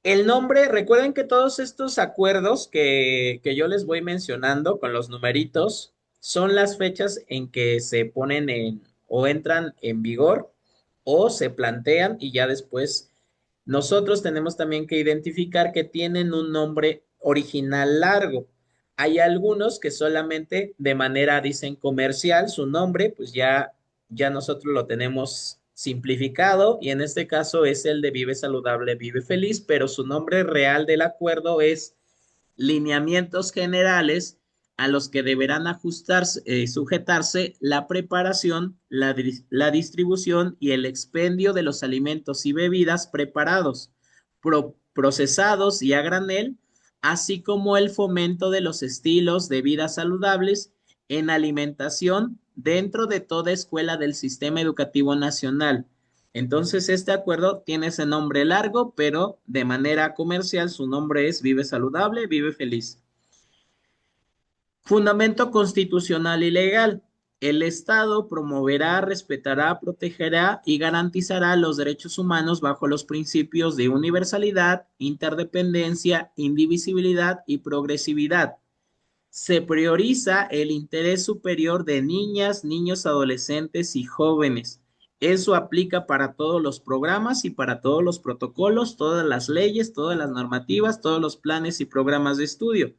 [SPEAKER 1] El nombre, recuerden que todos estos acuerdos que yo les voy mencionando con los numeritos son las fechas en que se ponen en o entran en vigor o se plantean y ya después nosotros tenemos también que identificar que tienen un nombre original largo. Hay algunos que solamente de manera, dicen, comercial, su nombre, pues ya nosotros lo tenemos simplificado y en este caso es el de Vive Saludable, Vive Feliz, pero su nombre real del acuerdo es lineamientos generales a los que deberán ajustarse, sujetarse la preparación, la distribución y el expendio de los alimentos y bebidas preparados, procesados y a granel, así como el fomento de los estilos de vida saludables en alimentación dentro de toda escuela del sistema educativo nacional. Entonces, este acuerdo tiene ese nombre largo, pero de manera comercial su nombre es Vive Saludable, Vive Feliz. Fundamento constitucional y legal. El Estado promoverá, respetará, protegerá y garantizará los derechos humanos bajo los principios de universalidad, interdependencia, indivisibilidad y progresividad. Se prioriza el interés superior de niñas, niños, adolescentes y jóvenes. Eso aplica para todos los programas y para todos los protocolos, todas las leyes, todas las normativas, todos los planes y programas de estudio.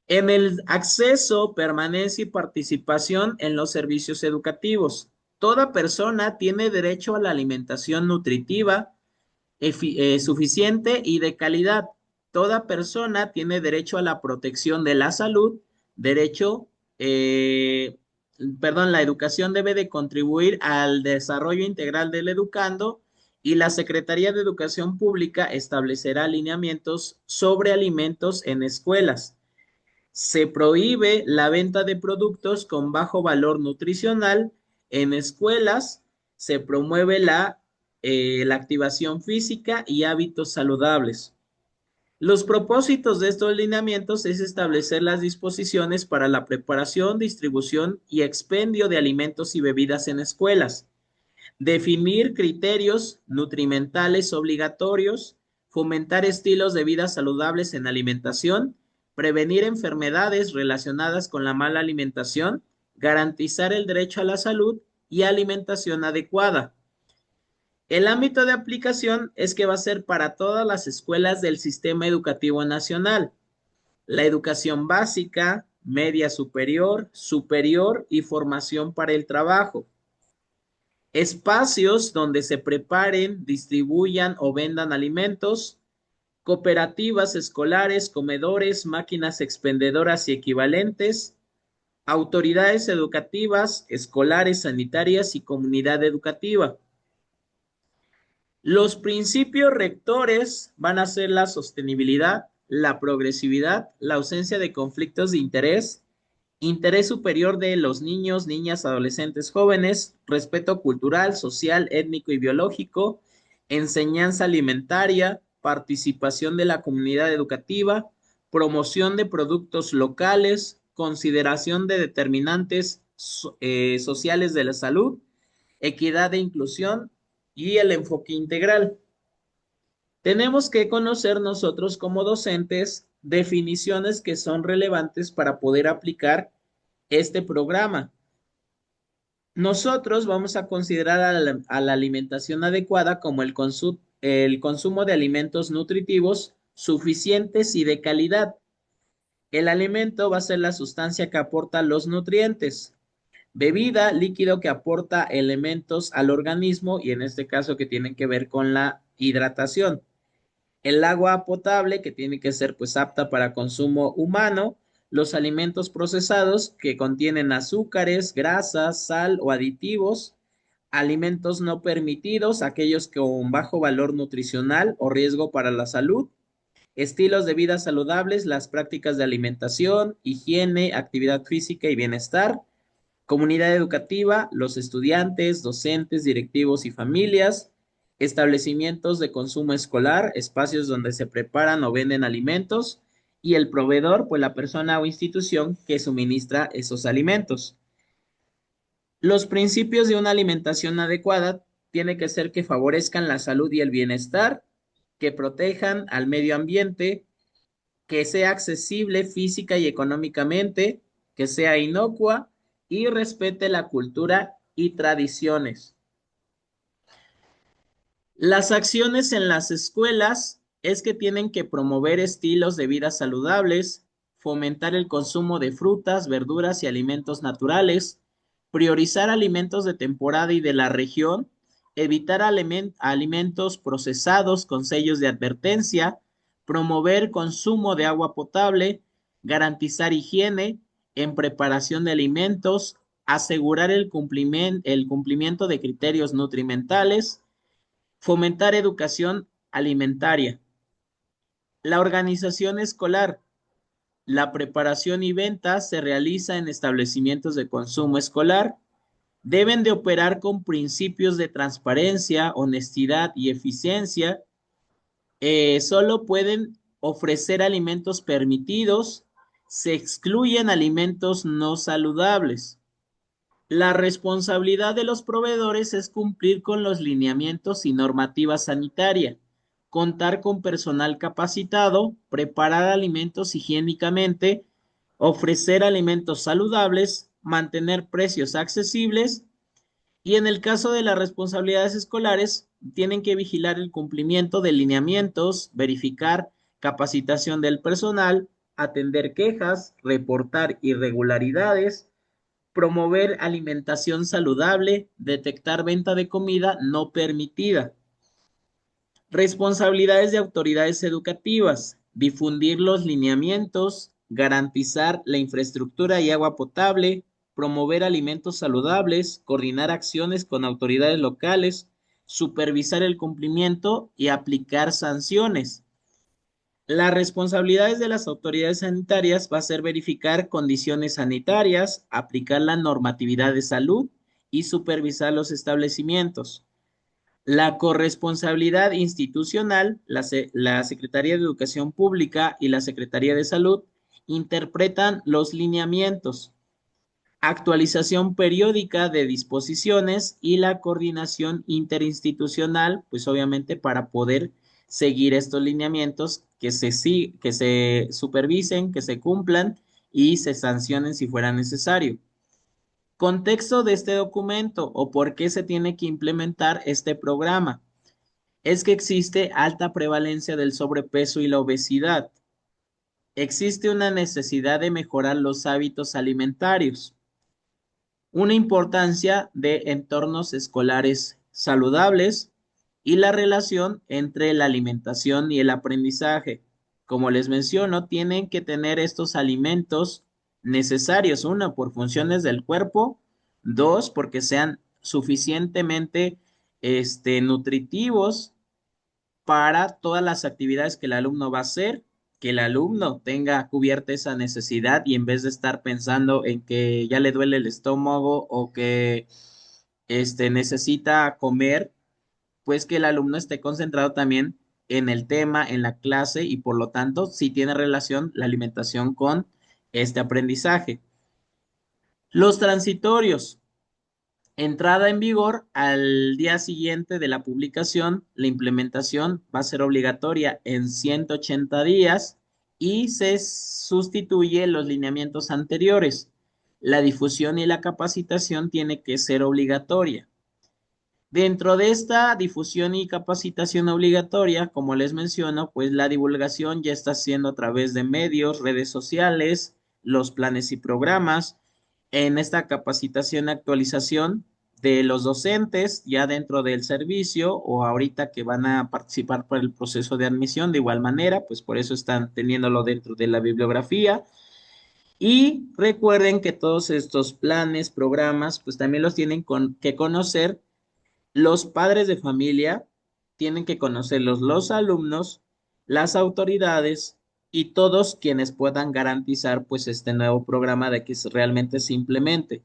[SPEAKER 1] En el acceso, permanencia y participación en los servicios educativos. Toda persona tiene derecho a la alimentación nutritiva, suficiente y de calidad. Toda persona tiene derecho a la protección de la salud, derecho, eh, perdón, la educación debe de contribuir al desarrollo integral del educando y la Secretaría de Educación Pública establecerá lineamientos sobre alimentos en escuelas. Se prohíbe la venta de productos con bajo valor nutricional en escuelas. Se promueve la activación física y hábitos saludables. Los propósitos de estos lineamientos es establecer las disposiciones para la preparación, distribución y expendio de alimentos y bebidas en escuelas, definir criterios nutrimentales obligatorios, fomentar estilos de vida saludables en alimentación, prevenir enfermedades relacionadas con la mala alimentación, garantizar el derecho a la salud y alimentación adecuada. El ámbito de aplicación es que va a ser para todas las escuelas del sistema educativo nacional, la educación básica, media superior, superior y formación para el trabajo. Espacios donde se preparen, distribuyan o vendan alimentos, cooperativas escolares, comedores, máquinas expendedoras y equivalentes, autoridades educativas, escolares, sanitarias y comunidad educativa. Los principios rectores van a ser la sostenibilidad, la progresividad, la ausencia de conflictos de interés superior de los niños, niñas, adolescentes, jóvenes, respeto cultural, social, étnico y biológico, enseñanza alimentaria, participación de la comunidad educativa, promoción de productos locales, consideración de determinantes sociales de la salud, equidad e inclusión y el enfoque integral. Tenemos que conocer nosotros como docentes definiciones que son relevantes para poder aplicar este programa. Nosotros vamos a considerar a la alimentación adecuada como el consumo de alimentos nutritivos suficientes y de calidad. El alimento va a ser la sustancia que aporta los nutrientes. Bebida, líquido que aporta elementos al organismo y en este caso que tienen que ver con la hidratación. El agua potable que tiene que ser pues apta para consumo humano, los alimentos procesados que contienen azúcares, grasas, sal o aditivos, alimentos no permitidos, aquellos con bajo valor nutricional o riesgo para la salud, estilos de vida saludables, las prácticas de alimentación, higiene, actividad física y bienestar, comunidad educativa, los estudiantes, docentes, directivos y familias, establecimientos de consumo escolar, espacios donde se preparan o venden alimentos, y el proveedor, pues la persona o institución que suministra esos alimentos. Los principios de una alimentación adecuada tiene que ser que favorezcan la salud y el bienestar, que protejan al medio ambiente, que sea accesible física y económicamente, que sea inocua y respete la cultura y tradiciones. Las acciones en las escuelas es que tienen que promover estilos de vida saludables, fomentar el consumo de frutas, verduras y alimentos naturales, priorizar alimentos de temporada y de la región, evitar alimentos procesados con sellos de advertencia, promover consumo de agua potable, garantizar higiene en preparación de alimentos, asegurar el cumplimiento de criterios nutrimentales, fomentar educación alimentaria. La organización escolar. La preparación y venta se realiza en establecimientos de consumo escolar. Deben de operar con principios de transparencia, honestidad y eficiencia. Solo pueden ofrecer alimentos permitidos. Se excluyen alimentos no saludables. La responsabilidad de los proveedores es cumplir con los lineamientos y normativa sanitaria, contar con personal capacitado, preparar alimentos higiénicamente, ofrecer alimentos saludables, mantener precios accesibles y en el caso de las responsabilidades escolares, tienen que vigilar el cumplimiento de lineamientos, verificar capacitación del personal, atender quejas, reportar irregularidades, promover alimentación saludable, detectar venta de comida no permitida. Responsabilidades de autoridades educativas, difundir los lineamientos, garantizar la infraestructura y agua potable, promover alimentos saludables, coordinar acciones con autoridades locales, supervisar el cumplimiento y aplicar sanciones. Las responsabilidades de las autoridades sanitarias va a ser verificar condiciones sanitarias, aplicar la normatividad de salud y supervisar los establecimientos. La corresponsabilidad institucional, la Secretaría de Educación Pública y la Secretaría de Salud interpretan los lineamientos, actualización periódica de disposiciones y la coordinación interinstitucional, pues obviamente para poder seguir estos lineamientos, que se supervisen, que se cumplan y se sancionen si fuera necesario. Contexto de este documento o por qué se tiene que implementar este programa. Es que existe alta prevalencia del sobrepeso y la obesidad. Existe una necesidad de mejorar los hábitos alimentarios. Una importancia de entornos escolares saludables y la relación entre la alimentación y el aprendizaje. Como les menciono, tienen que tener estos alimentos necesarios, uno, por funciones del cuerpo, dos, porque sean suficientemente nutritivos para todas las actividades que el alumno va a hacer, que el alumno tenga cubierta esa necesidad y en vez de estar pensando en que ya le duele el estómago o que necesita comer, pues que el alumno esté concentrado también en el tema, en la clase y por lo tanto sí tiene relación la alimentación con este aprendizaje. Los transitorios. Entrada en vigor al día siguiente de la publicación, la implementación va a ser obligatoria en 180 días y se sustituye los lineamientos anteriores. La difusión y la capacitación tiene que ser obligatoria. Dentro de esta difusión y capacitación obligatoria, como les menciono, pues la divulgación ya está siendo a través de medios, redes sociales, los planes y programas. En esta capacitación y actualización de los docentes ya dentro del servicio o ahorita que van a participar por el proceso de admisión de igual manera, pues por eso están teniéndolo dentro de la bibliografía. Y recuerden que todos estos planes, programas, pues también los tienen que conocer los padres de familia tienen que conocerlos, los alumnos, las autoridades y todos quienes puedan garantizar pues este nuevo programa de que realmente se implemente.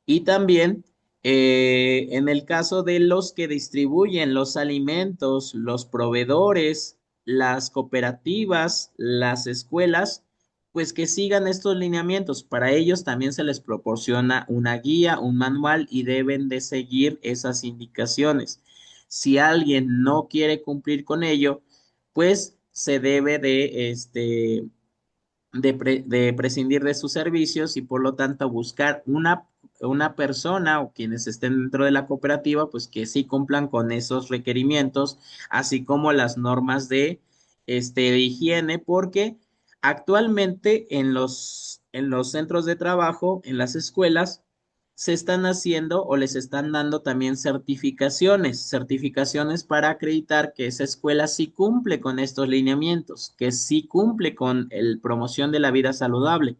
[SPEAKER 1] Y también en el caso de los que distribuyen los alimentos, los proveedores, las cooperativas, las escuelas, pues que sigan estos lineamientos. Para ellos también se les proporciona una guía, un manual y deben de seguir esas indicaciones. Si alguien no quiere cumplir con ello, pues se debe de prescindir de sus servicios y por lo tanto buscar una persona o quienes estén dentro de la cooperativa, pues que sí cumplan con esos requerimientos, así como las normas de higiene, porque actualmente en los centros de trabajo, en las escuelas, se están haciendo o les están dando también certificaciones para acreditar que esa escuela sí cumple con estos lineamientos, que sí cumple con el promoción de la vida saludable,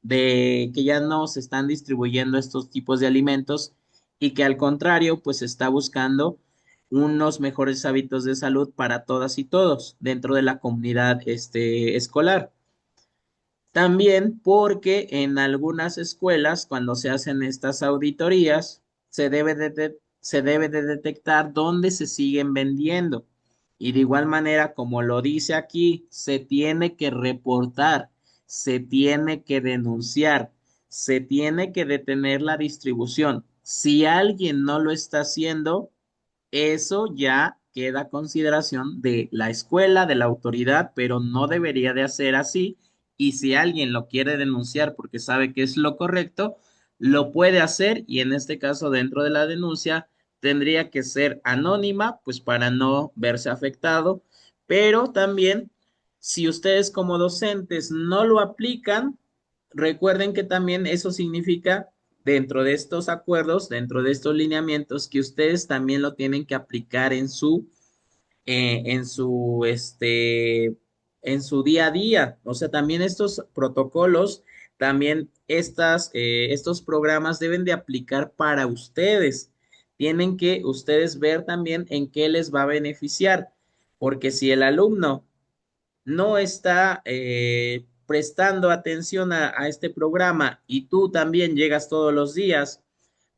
[SPEAKER 1] de que ya no se están distribuyendo estos tipos de alimentos y que al contrario, pues está buscando unos mejores hábitos de salud para todas y todos dentro de la comunidad escolar. También porque en algunas escuelas, cuando se hacen estas auditorías, se debe de detectar dónde se siguen vendiendo. Y de igual manera, como lo dice aquí, se tiene que reportar, se tiene que denunciar, se tiene que detener la distribución. Si alguien no lo está haciendo, eso ya queda a consideración de la escuela, de la autoridad, pero no debería de hacer así. Y si alguien lo quiere denunciar porque sabe que es lo correcto, lo puede hacer y en este caso dentro de la denuncia tendría que ser anónima, pues para no verse afectado, pero también si ustedes como docentes no lo aplican, recuerden que también eso significa dentro de estos acuerdos, dentro de estos lineamientos, que ustedes también lo tienen que aplicar en su, en su día a día. O sea, también estos protocolos, también estos programas deben de aplicar para ustedes. Tienen que ustedes ver también en qué les va a beneficiar, porque si el alumno no está prestando atención a este programa y tú también llegas todos los días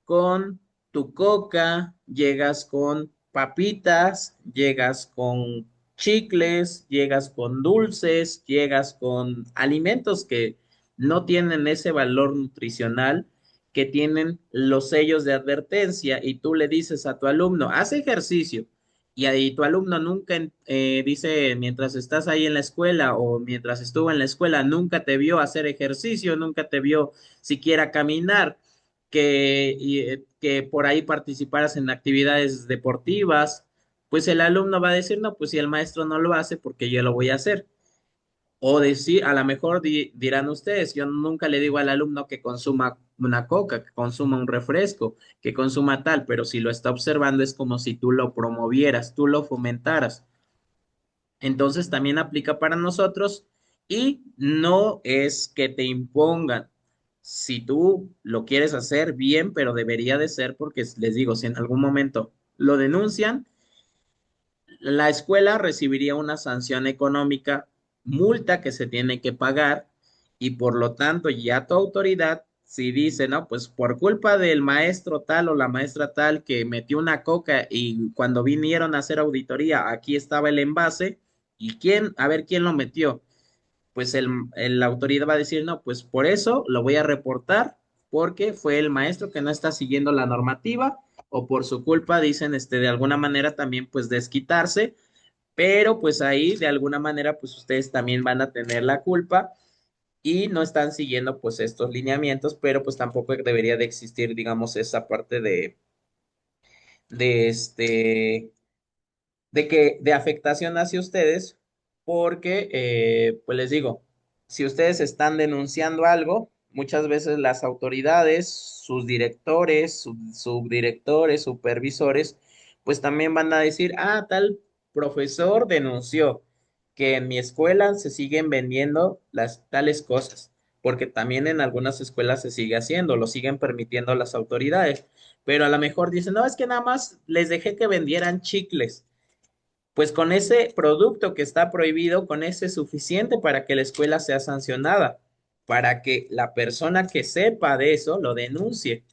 [SPEAKER 1] con tu coca, llegas con papitas, llegas con chicles, llegas con dulces, llegas con alimentos que no tienen ese valor nutricional, que tienen los sellos de advertencia y tú le dices a tu alumno, haz ejercicio. Y ahí tu alumno nunca dice, mientras estás ahí en la escuela o mientras estuvo en la escuela, nunca te vio hacer ejercicio, nunca te vio siquiera caminar que por ahí participaras en actividades deportivas, pues el alumno va a decir, no, pues si el maestro no lo hace, porque yo lo voy a hacer. O decir, a lo mejor dirán ustedes, yo nunca le digo al alumno que consuma una coca, que consuma un refresco, que consuma tal, pero si lo está observando es como si tú lo promovieras, tú lo fomentaras. Entonces también aplica para nosotros y no es que te impongan. Si tú lo quieres hacer bien, pero debería de ser porque les digo, si en algún momento lo denuncian, la escuela recibiría una sanción económica, multa que se tiene que pagar y por lo tanto ya tu autoridad, si dice, no, pues por culpa del maestro tal o la maestra tal que metió una coca y cuando vinieron a hacer auditoría, aquí estaba el envase y quién, a ver quién lo metió, pues la autoridad va a decir, no, pues por eso lo voy a reportar porque fue el maestro que no está siguiendo la normativa o por su culpa dicen, de alguna manera también pues desquitarse, pero pues ahí de alguna manera pues ustedes también van a tener la culpa y no están siguiendo pues estos lineamientos, pero pues tampoco debería de existir, digamos, esa parte de de afectación hacia ustedes, porque, pues les digo, si ustedes están denunciando algo, muchas veces las autoridades, sus directores, subdirectores, supervisores, pues también van a decir, ah, tal profesor denunció que en mi escuela se siguen vendiendo las tales cosas. porque también en algunas escuelas se sigue haciendo, lo siguen permitiendo las autoridades, pero a lo mejor dicen, no, es que nada más les dejé que vendieran chicles. Pues con ese producto que está prohibido, con ese es suficiente para que la escuela sea sancionada, para que la persona que sepa de eso lo denuncie.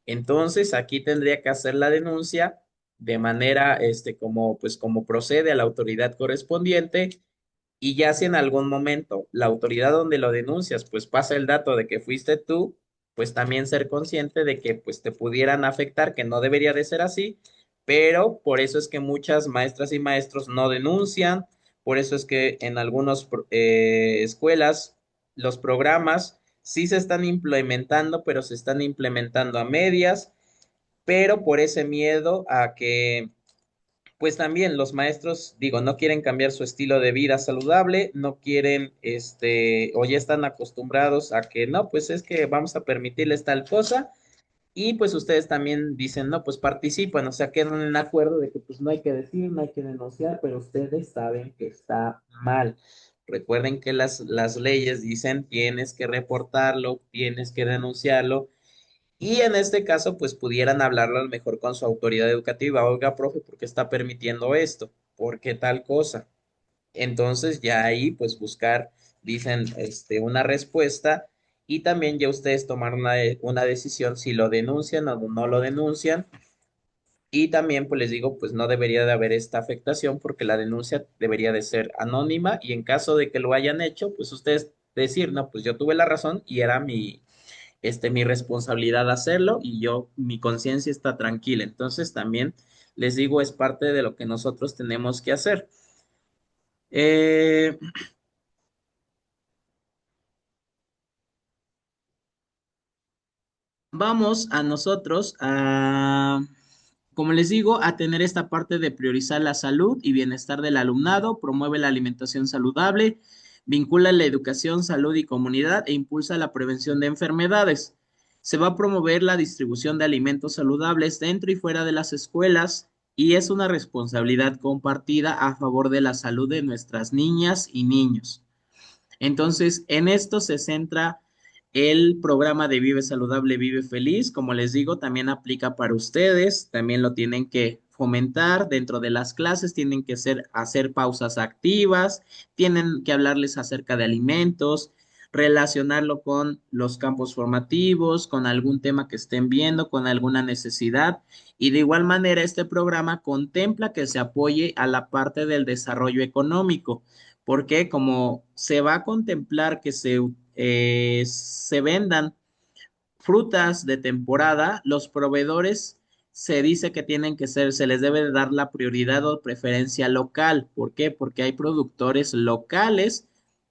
[SPEAKER 1] Entonces, aquí tendría que hacer la denuncia de manera, como, pues, como procede a la autoridad correspondiente, y ya si en algún momento la autoridad donde lo denuncias, pues pasa el dato de que fuiste tú, pues también ser consciente de que pues te pudieran afectar, que no debería de ser así, pero por eso es que muchas maestras y maestros no denuncian, por eso es que en algunas escuelas los programas sí se están implementando, pero se están implementando a medias, pero por ese miedo a que pues también los maestros, digo, no quieren cambiar su estilo de vida saludable, no quieren, o ya están acostumbrados a que no, pues es que vamos a permitirles tal cosa, y pues ustedes también dicen, no, pues participan, o sea, quedan en acuerdo de que pues no hay que decir, no hay que denunciar, pero ustedes saben que está mal. Recuerden que las leyes dicen tienes que reportarlo, tienes que denunciarlo, y en este caso, pues pudieran hablarlo a lo mejor con su autoridad educativa. Oiga, profe, ¿por qué está permitiendo esto? ¿Por qué tal cosa? Entonces ya ahí, pues buscar, dicen, una respuesta, y también ya ustedes tomar una decisión si lo denuncian o no lo denuncian. Y también, pues les digo, pues no debería de haber esta afectación porque la denuncia debería de ser anónima, y en caso de que lo hayan hecho, pues ustedes decir, no, pues yo tuve la razón y era mi responsabilidad hacerlo, y yo, mi conciencia está tranquila. Entonces también les digo, es parte de lo que nosotros tenemos que hacer. Eh, Vamos a nosotros a, como les digo, a tener esta parte de priorizar la salud y bienestar del alumnado, promueve la alimentación saludable, vincula la educación, salud y comunidad e impulsa la prevención de enfermedades. Se va a promover la distribución de alimentos saludables dentro y fuera de las escuelas, y es una responsabilidad compartida a favor de la salud de nuestras niñas y niños. Entonces, en esto se centra el programa de Vive Saludable, Vive Feliz. Como les digo, también aplica para ustedes, también lo tienen que fomentar dentro de las clases, tienen que hacer pausas activas, tienen que hablarles acerca de alimentos, relacionarlo con los campos formativos, con algún tema que estén viendo, con alguna necesidad. Y de igual manera, este programa contempla que se apoye a la parte del desarrollo económico, porque como se va a contemplar que se vendan frutas de temporada, los proveedores se dice que tienen que ser, se les debe de dar la prioridad o preferencia local. ¿Por qué? Porque hay productores locales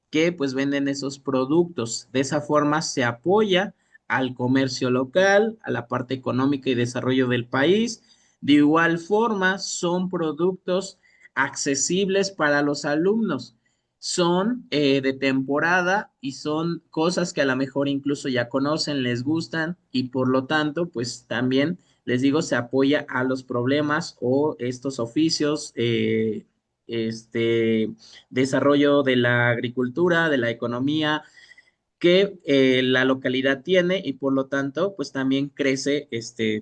[SPEAKER 1] que pues venden esos productos. De esa forma se apoya al comercio local, a la parte económica y desarrollo del país. De igual forma, son productos accesibles para los alumnos, son de temporada y son cosas que a lo mejor incluso ya conocen, les gustan, y por lo tanto, pues también les digo, se apoya a los problemas o estos oficios, este desarrollo de la agricultura, de la economía que la localidad tiene, y por lo tanto, pues también crece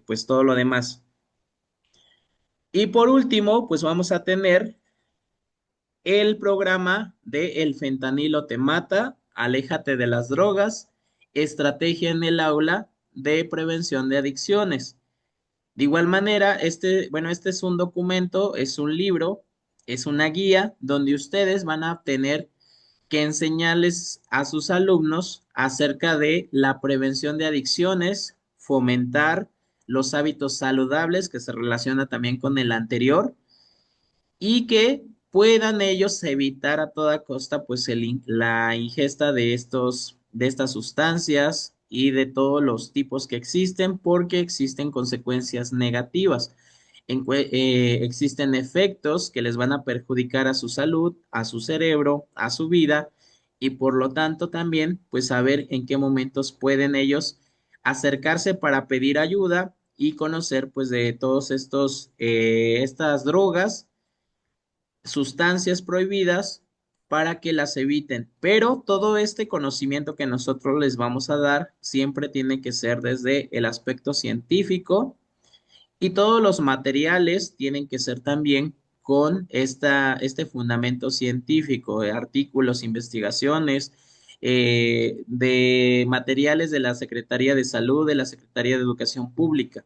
[SPEAKER 1] pues todo lo demás. Y por último, pues vamos a tener el programa de El fentanilo te mata, aléjate de las drogas, estrategia en el aula de prevención de adicciones. De igual manera, este es un documento, es un libro, es una guía donde ustedes van a tener que enseñarles a sus alumnos acerca de la prevención de adicciones, fomentar los hábitos saludables que se relaciona también con el anterior, y que puedan ellos evitar a toda costa pues la ingesta de estas sustancias y de todos los tipos que existen, porque existen consecuencias negativas. Existen efectos que les van a perjudicar a su salud, a su cerebro, a su vida, y por lo tanto también pues saber en qué momentos pueden ellos acercarse para pedir ayuda y conocer pues de todos estas drogas, sustancias prohibidas, para que las eviten. Pero todo este conocimiento que nosotros les vamos a dar siempre tiene que ser desde el aspecto científico y todos los materiales tienen que ser también con este fundamento científico, de artículos, investigaciones, de materiales de la Secretaría de Salud, de la Secretaría de Educación Pública.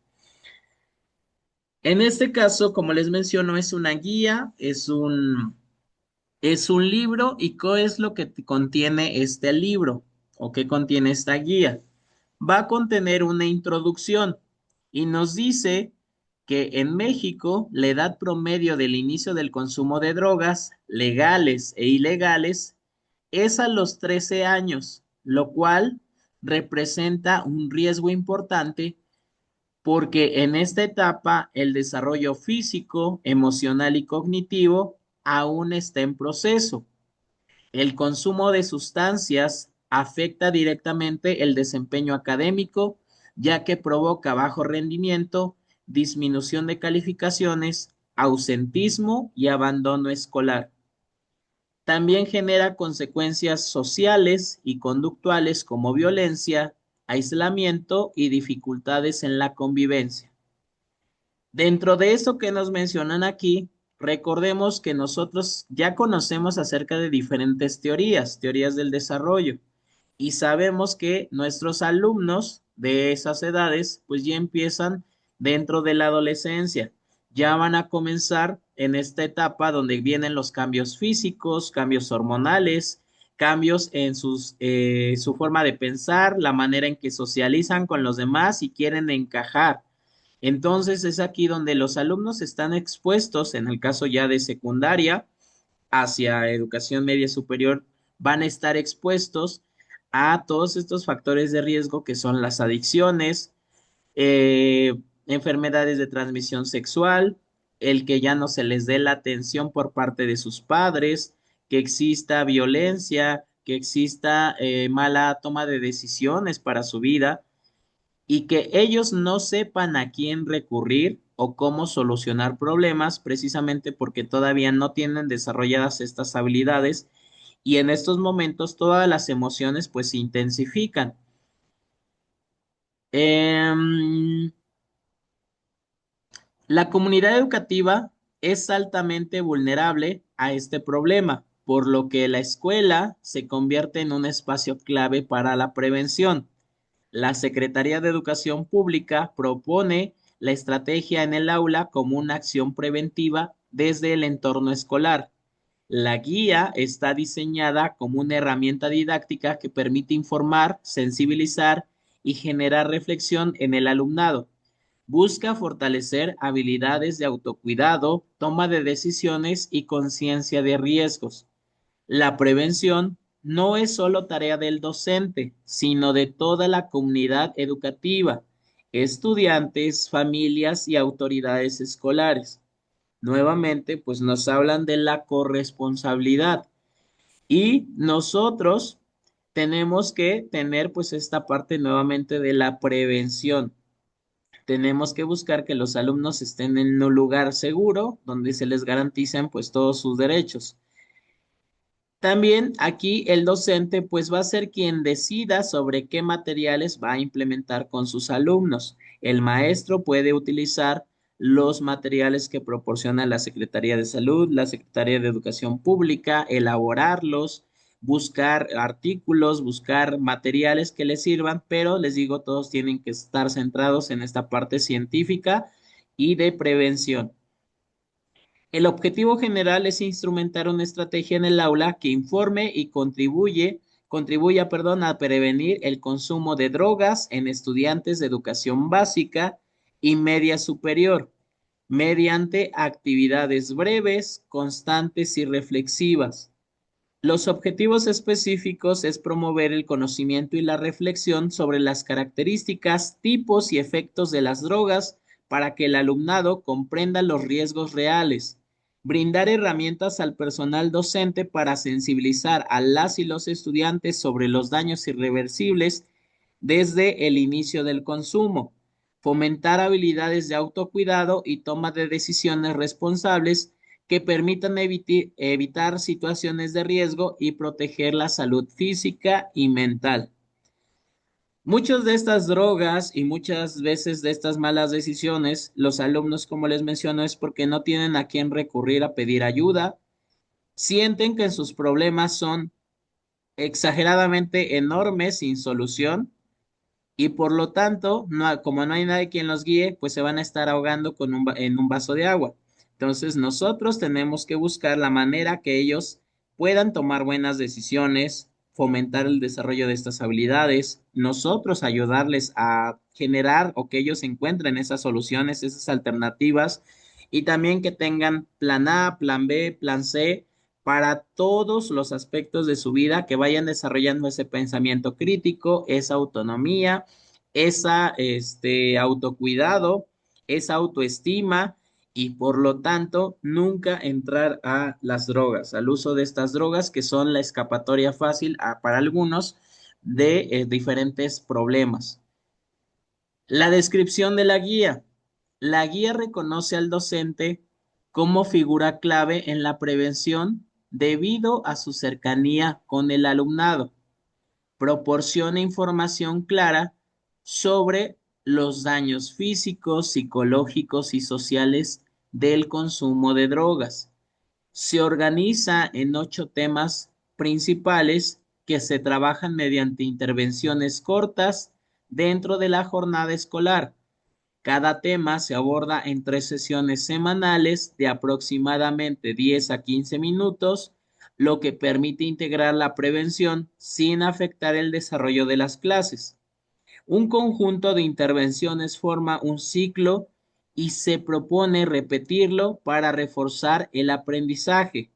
[SPEAKER 1] En este caso, como les menciono, es una guía, es un libro. ¿Y qué es lo que contiene este libro o qué contiene esta guía? Va a contener una introducción y nos dice que en México la edad promedio del inicio del consumo de drogas legales e ilegales es a los 13 años, lo cual representa un riesgo importante porque en esta etapa el desarrollo físico, emocional y cognitivo aún está en proceso. El consumo de sustancias afecta directamente el desempeño académico, ya que provoca bajo rendimiento, disminución de calificaciones, ausentismo y abandono escolar. También genera consecuencias sociales y conductuales como violencia, aislamiento y dificultades en la convivencia. Dentro de eso que nos mencionan aquí, recordemos que nosotros ya conocemos acerca de diferentes teorías, teorías del desarrollo, y sabemos que nuestros alumnos de esas edades pues ya empiezan dentro de la adolescencia, ya van a comenzar en esta etapa donde vienen los cambios físicos, cambios hormonales, cambios en su forma de pensar, la manera en que socializan con los demás y quieren encajar. Entonces es aquí donde los alumnos están expuestos, en el caso ya de secundaria, hacia educación media superior, van a estar expuestos a todos estos factores de riesgo que son las adicciones, enfermedades de transmisión sexual, el que ya no se les dé la atención por parte de sus padres, que exista violencia, que exista mala toma de decisiones para su vida y que ellos no sepan a quién recurrir o cómo solucionar problemas precisamente porque todavía no tienen desarrolladas estas habilidades y en estos momentos todas las emociones pues se intensifican. Em, la comunidad educativa es altamente vulnerable a este problema, por lo que la escuela se convierte en un espacio clave para la prevención. La Secretaría de Educación Pública propone la estrategia en el aula como una acción preventiva desde el entorno escolar. La guía está diseñada como una herramienta didáctica que permite informar, sensibilizar y generar reflexión en el alumnado. Busca fortalecer habilidades de autocuidado, toma de decisiones y conciencia de riesgos. La prevención no es solo tarea del docente, sino de toda la comunidad educativa, estudiantes, familias y autoridades escolares. Nuevamente, pues nos hablan de la corresponsabilidad y nosotros tenemos que tener pues esta parte nuevamente de la prevención. Tenemos que buscar que los alumnos estén en un lugar seguro donde se les garanticen pues todos sus derechos. También aquí el docente pues va a ser quien decida sobre qué materiales va a implementar con sus alumnos. El maestro puede utilizar los materiales que proporciona la Secretaría de Salud, la Secretaría de Educación Pública, elaborarlos, buscar artículos, buscar materiales que les sirvan, pero les digo, todos tienen que estar centrados en esta parte científica y de prevención. El objetivo general es instrumentar una estrategia en el aula que informe y contribuya, perdón, a prevenir el consumo de drogas en estudiantes de educación básica y media superior, mediante actividades breves, constantes y reflexivas. Los objetivos específicos es promover el conocimiento y la reflexión sobre las características, tipos y efectos de las drogas para que el alumnado comprenda los riesgos reales, brindar herramientas al personal docente para sensibilizar a las y los estudiantes sobre los daños irreversibles desde el inicio del consumo, fomentar habilidades de autocuidado y toma de decisiones responsables que permitan evitar situaciones de riesgo y proteger la salud física y mental. Muchas de estas drogas y muchas veces de estas malas decisiones, los alumnos, como les menciono, es porque no tienen a quién recurrir a pedir ayuda, sienten que sus problemas son exageradamente enormes sin solución y por lo tanto, como no hay nadie quien los guíe, pues se van a estar ahogando en un vaso de agua. Entonces, nosotros tenemos que buscar la manera que ellos puedan tomar buenas decisiones, fomentar el desarrollo de estas habilidades, nosotros ayudarles a generar o que ellos encuentren esas soluciones, esas alternativas y también que tengan plan A, plan B, plan C para todos los aspectos de su vida, que vayan desarrollando ese pensamiento crítico, esa autonomía, esa autocuidado, esa autoestima y por lo tanto nunca entrar a las drogas, al uso de estas drogas que son la escapatoria fácil para algunos de diferentes problemas. La descripción de la guía. La guía reconoce al docente como figura clave en la prevención debido a su cercanía con el alumnado. Proporciona información clara sobre los daños físicos, psicológicos y sociales del consumo de drogas. Se organiza en 8 temas principales que se trabajan mediante intervenciones cortas dentro de la jornada escolar. Cada tema se aborda en 3 sesiones semanales de aproximadamente 10 a 15 minutos, lo que permite integrar la prevención sin afectar el desarrollo de las clases. Un conjunto de intervenciones forma un ciclo y se propone repetirlo para reforzar el aprendizaje.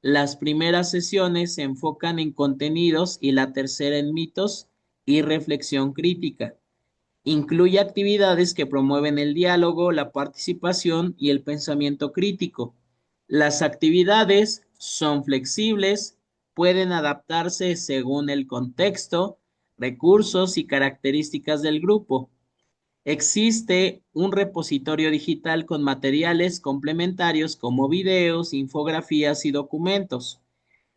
[SPEAKER 1] Las primeras sesiones se enfocan en contenidos y la tercera en mitos y reflexión crítica. Incluye actividades que promueven el diálogo, la participación y el pensamiento crítico. Las actividades son flexibles, pueden adaptarse según el contexto, recursos y características del grupo. Existe un repositorio digital con materiales complementarios como videos, infografías y documentos.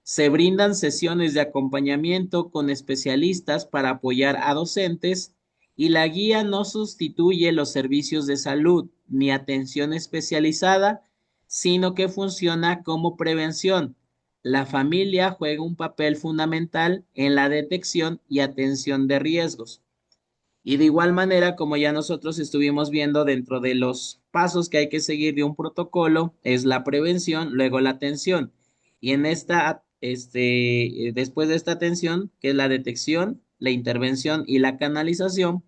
[SPEAKER 1] Se brindan sesiones de acompañamiento con especialistas para apoyar a docentes y la guía no sustituye los servicios de salud ni atención especializada, sino que funciona como prevención. La familia juega un papel fundamental en la detección y atención de riesgos. Y de igual manera, como ya nosotros estuvimos viendo dentro de los pasos que hay que seguir de un protocolo, es la prevención, luego la atención. Y en después de esta atención, que es la detección, la intervención y la canalización,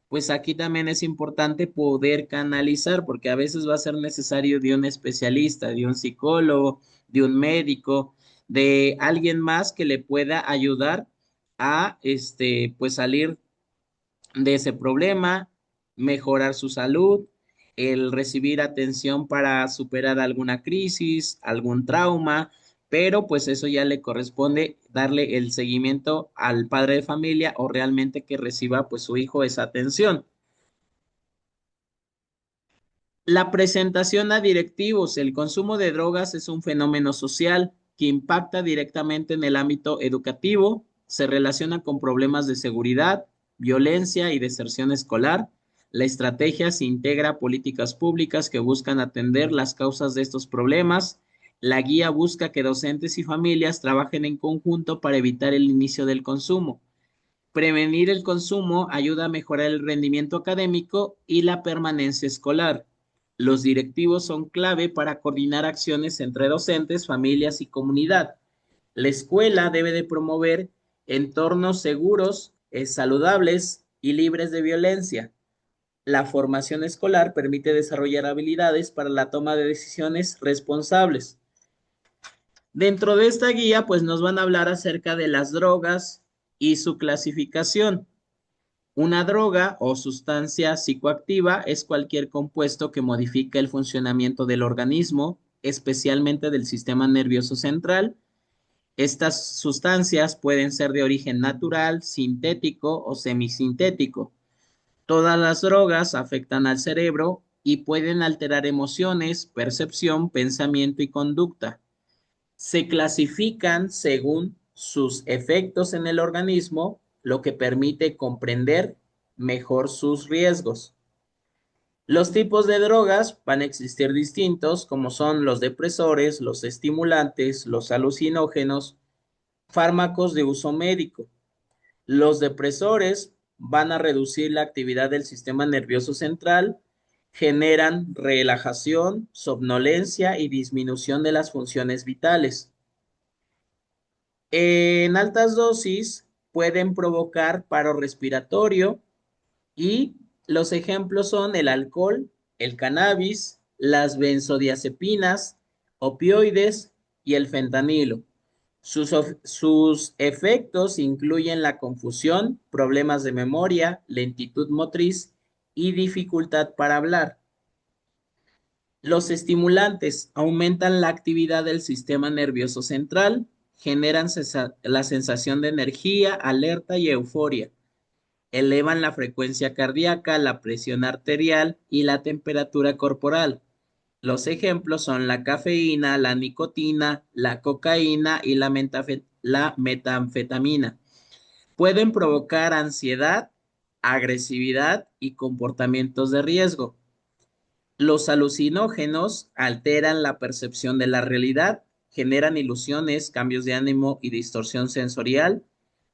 [SPEAKER 1] pues aquí también es importante poder canalizar, porque a veces va a ser necesario de un especialista, de un psicólogo, de un médico, de alguien más que le pueda ayudar a, pues salir de ese problema, mejorar su salud, el recibir atención para superar alguna crisis, algún trauma, pero pues eso ya le corresponde darle el seguimiento al padre de familia o realmente que reciba pues su hijo esa atención. La presentación a directivos. El consumo de drogas es un fenómeno social que impacta directamente en el ámbito educativo, se relaciona con problemas de seguridad, violencia y deserción escolar. La estrategia se integra a políticas públicas que buscan atender las causas de estos problemas. La guía busca que docentes y familias trabajen en conjunto para evitar el inicio del consumo. Prevenir el consumo ayuda a mejorar el rendimiento académico y la permanencia escolar. Los directivos son clave para coordinar acciones entre docentes, familias y comunidad. La escuela debe de promover entornos seguros, saludables y libres de violencia. La formación escolar permite desarrollar habilidades para la toma de decisiones responsables. Dentro de esta guía, pues nos van a hablar acerca de las drogas y su clasificación. Una droga o sustancia psicoactiva es cualquier compuesto que modifica el funcionamiento del organismo, especialmente del sistema nervioso central. Estas sustancias pueden ser de origen natural, sintético o semisintético. Todas las drogas afectan al cerebro y pueden alterar emociones, percepción, pensamiento y conducta. Se clasifican según sus efectos en el organismo, lo que permite comprender mejor sus riesgos. Los tipos de drogas van a existir distintos, como son los depresores, los estimulantes, los alucinógenos, fármacos de uso médico. Los depresores van a reducir la actividad del sistema nervioso central, generan relajación, somnolencia y disminución de las funciones vitales. En altas dosis pueden provocar paro respiratorio y los ejemplos son el alcohol, el cannabis, las benzodiazepinas, opioides y el fentanilo. Sus efectos incluyen la confusión, problemas de memoria, lentitud motriz y dificultad para hablar. Los estimulantes aumentan la actividad del sistema nervioso central, generan la sensación de energía, alerta y euforia. Elevan la frecuencia cardíaca, la presión arterial y la temperatura corporal. Los ejemplos son la cafeína, la nicotina, la cocaína y la metanfetamina. Pueden provocar ansiedad, agresividad y comportamientos de riesgo. Los alucinógenos alteran la percepción de la realidad, generan ilusiones, cambios de ánimo y distorsión sensorial.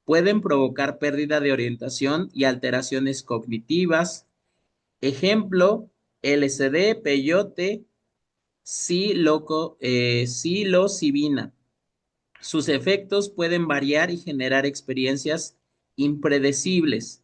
[SPEAKER 1] Pueden provocar pérdida de orientación y alteraciones cognitivas. Ejemplo, LSD, peyote, psilocibina. Sus efectos pueden variar y generar experiencias impredecibles.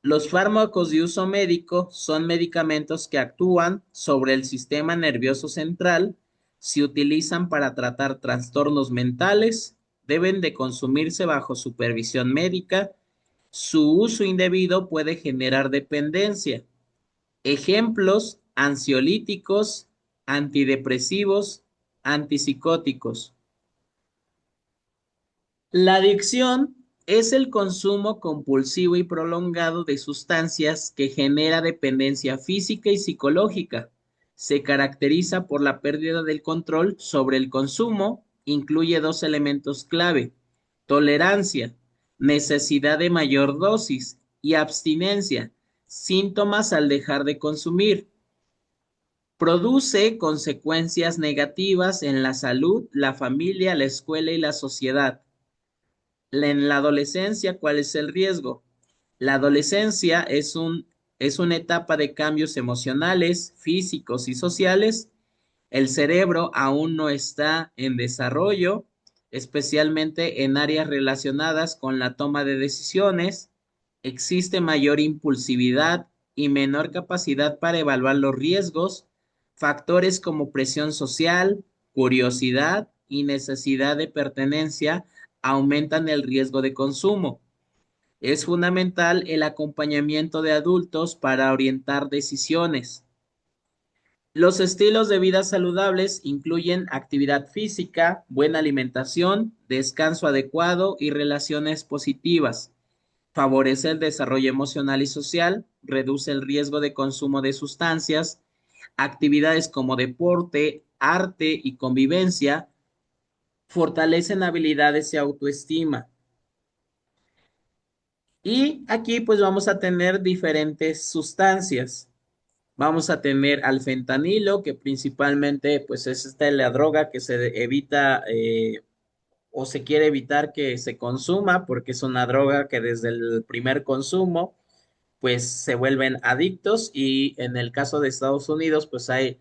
[SPEAKER 1] Los fármacos de uso médico son medicamentos que actúan sobre el sistema nervioso central, se utilizan para tratar trastornos mentales, deben de consumirse bajo supervisión médica, su uso indebido puede generar dependencia. Ejemplos: ansiolíticos, antidepresivos, antipsicóticos. La adicción es el consumo compulsivo y prolongado de sustancias que genera dependencia física y psicológica. Se caracteriza por la pérdida del control sobre el consumo, incluye dos elementos clave: tolerancia, necesidad de mayor dosis, y abstinencia, síntomas al dejar de consumir. Produce consecuencias negativas en la salud, la familia, la escuela y la sociedad. En la adolescencia, ¿cuál es el riesgo? La adolescencia es una etapa de cambios emocionales, físicos y sociales. El cerebro aún no está en desarrollo, especialmente en áreas relacionadas con la toma de decisiones. Existe mayor impulsividad y menor capacidad para evaluar los riesgos. Factores como presión social, curiosidad y necesidad de pertenencia aumentan el riesgo de consumo. Es fundamental el acompañamiento de adultos para orientar decisiones. Los estilos de vida saludables incluyen actividad física, buena alimentación, descanso adecuado y relaciones positivas. Favorece el desarrollo emocional y social, reduce el riesgo de consumo de sustancias. Actividades como deporte, arte y convivencia fortalecen habilidades y autoestima. Y aquí pues vamos a tener diferentes sustancias. Vamos a tener al fentanilo, que principalmente pues es la droga que se evita o se quiere evitar que se consuma, porque es una droga que desde el primer consumo pues se vuelven adictos, y en el caso de Estados Unidos pues hay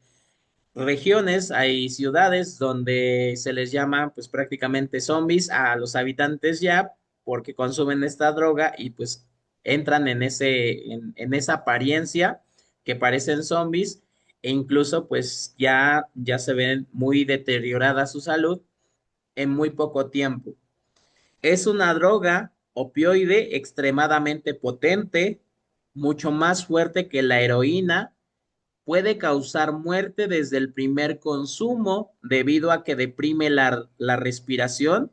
[SPEAKER 1] regiones, hay ciudades donde se les llama pues prácticamente zombies a los habitantes ya, porque consumen esta droga y pues entran en esa apariencia que parecen zombies, e incluso pues ya se ven muy deteriorada su salud en muy poco tiempo. Es una droga opioide extremadamente potente, mucho más fuerte que la heroína. Puede causar muerte desde el primer consumo debido a que deprime la respiración.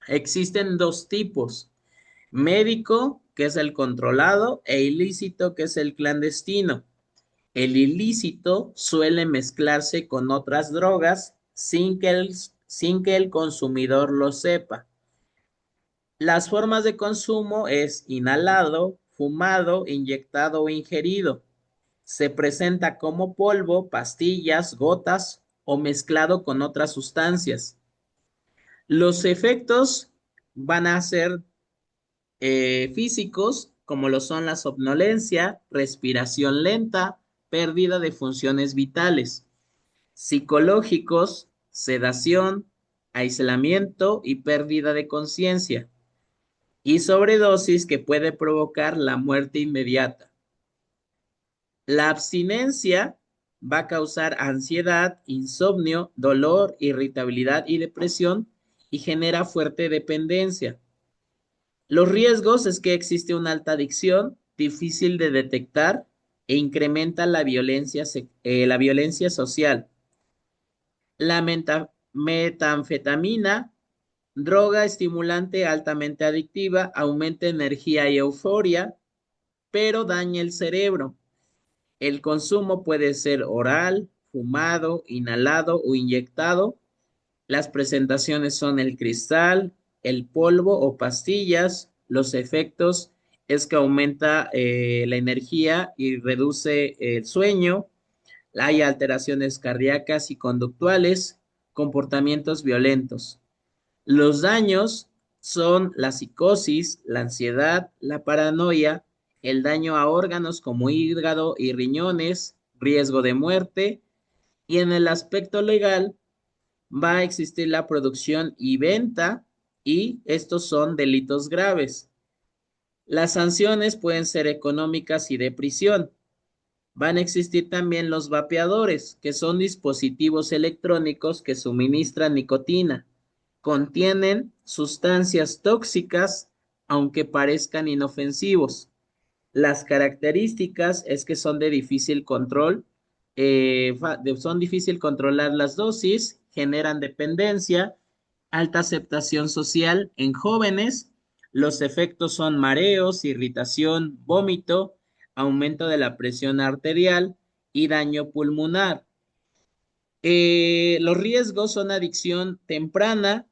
[SPEAKER 1] Existen dos tipos: médico, que es el controlado, e ilícito, que es el clandestino. El ilícito suele mezclarse con otras drogas sin que el consumidor lo sepa. Las formas de consumo es inhalado, fumado, inyectado o ingerido. Se presenta como polvo, pastillas, gotas o mezclado con otras sustancias. Los efectos van a ser físicos, como lo son la somnolencia, respiración lenta, pérdida de funciones vitales; psicológicos, sedación, aislamiento y pérdida de conciencia; y sobredosis que puede provocar la muerte inmediata. La abstinencia va a causar ansiedad, insomnio, dolor, irritabilidad y depresión, y genera fuerte dependencia. Los riesgos es que existe una alta adicción, difícil de detectar, e incrementa la violencia social. La metanfetamina, droga estimulante altamente adictiva, aumenta energía y euforia, pero daña el cerebro. El consumo puede ser oral, fumado, inhalado o inyectado. Las presentaciones son el cristal, el polvo o pastillas. Los efectos es que aumenta la energía y reduce el sueño. Hay alteraciones cardíacas y conductuales, comportamientos violentos. Los daños son la psicosis, la ansiedad, la paranoia, el daño a órganos como hígado y riñones, riesgo de muerte, y en el aspecto legal va a existir la producción y venta, y estos son delitos graves. Las sanciones pueden ser económicas y de prisión. Van a existir también los vapeadores, que son dispositivos electrónicos que suministran nicotina. Contienen sustancias tóxicas, aunque parezcan inofensivos. Las características es que son de difícil control, son difícil controlar las dosis, generan dependencia, alta aceptación social en jóvenes. Los efectos son mareos, irritación, vómito, aumento de la presión arterial y daño pulmonar. Los riesgos son adicción temprana,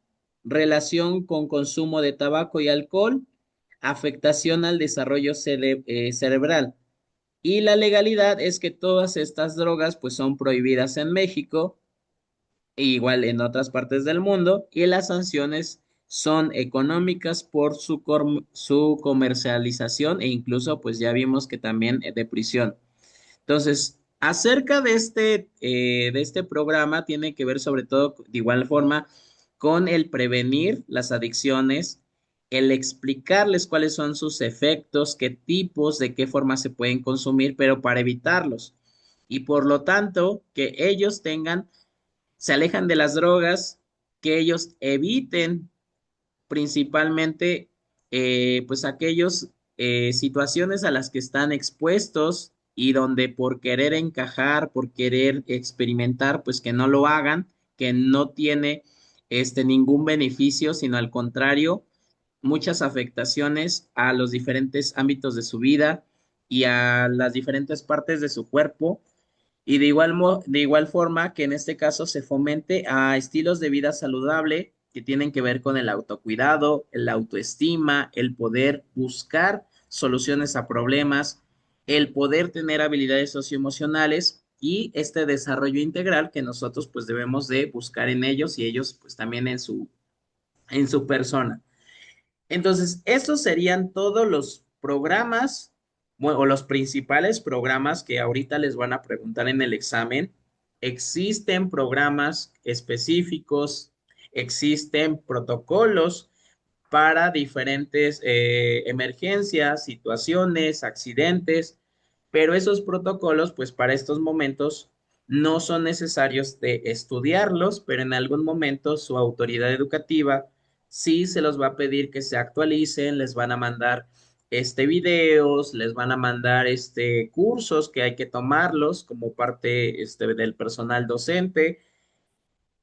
[SPEAKER 1] relación con consumo de tabaco y alcohol, afectación al desarrollo cerebral. Y la legalidad es que todas estas drogas pues son prohibidas en México, e igual en otras partes del mundo, y las sanciones son económicas por su comercialización, e incluso pues ya vimos que también de prisión. Entonces, acerca de este programa, tiene que ver sobre todo, de igual forma, con el prevenir las adicciones, el explicarles cuáles son sus efectos, qué tipos, de qué forma se pueden consumir, pero para evitarlos. Y por lo tanto, que ellos se alejan de las drogas, que ellos eviten principalmente pues aquellos situaciones a las que están expuestos, y donde por querer encajar, por querer experimentar, pues que no lo hagan, que no tiene ningún beneficio, sino al contrario, muchas afectaciones a los diferentes ámbitos de su vida y a las diferentes partes de su cuerpo. Y de igual forma que en este caso se fomente a estilos de vida saludable que tienen que ver con el autocuidado, la autoestima, el poder buscar soluciones a problemas, el poder tener habilidades socioemocionales y este desarrollo integral que nosotros pues debemos de buscar en ellos, y ellos pues también en su persona. Entonces, estos serían todos los programas, bueno, o los principales programas que ahorita les van a preguntar en el examen. Existen programas específicos, existen protocolos para diferentes emergencias, situaciones, accidentes, pero esos protocolos, pues para estos momentos no son necesarios de estudiarlos, pero en algún momento su autoridad educativa sí se los va a pedir que se actualicen, les van a mandar videos, les van a mandar cursos que hay que tomarlos como parte del personal docente,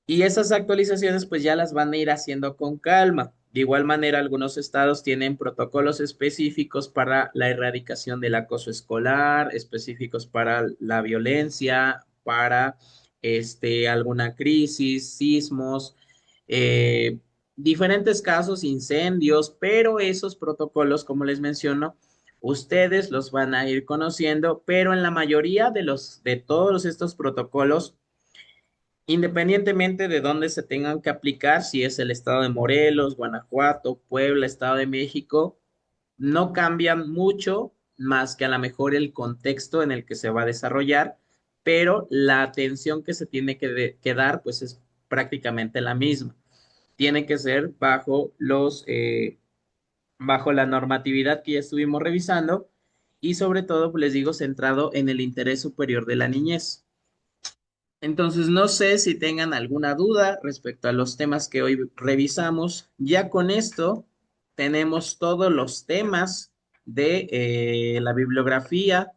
[SPEAKER 1] y esas actualizaciones pues ya las van a ir haciendo con calma. De igual manera, algunos estados tienen protocolos específicos para la erradicación del acoso escolar, específicos para la violencia, para alguna crisis, sismos, eh, diferentes casos, incendios, pero esos protocolos, como les menciono, ustedes los van a ir conociendo, pero en la mayoría de todos estos protocolos, independientemente de dónde se tengan que aplicar, si es el estado de Morelos, Guanajuato, Puebla, Estado de México, no cambian mucho más que a lo mejor el contexto en el que se va a desarrollar, pero la atención que se tiene que dar, pues es prácticamente la misma. Tiene que ser bajo la normatividad que ya estuvimos revisando y sobre todo, pues les digo, centrado en el interés superior de la niñez. Entonces, no sé si tengan alguna duda respecto a los temas que hoy revisamos. Ya con esto tenemos todos los temas de la bibliografía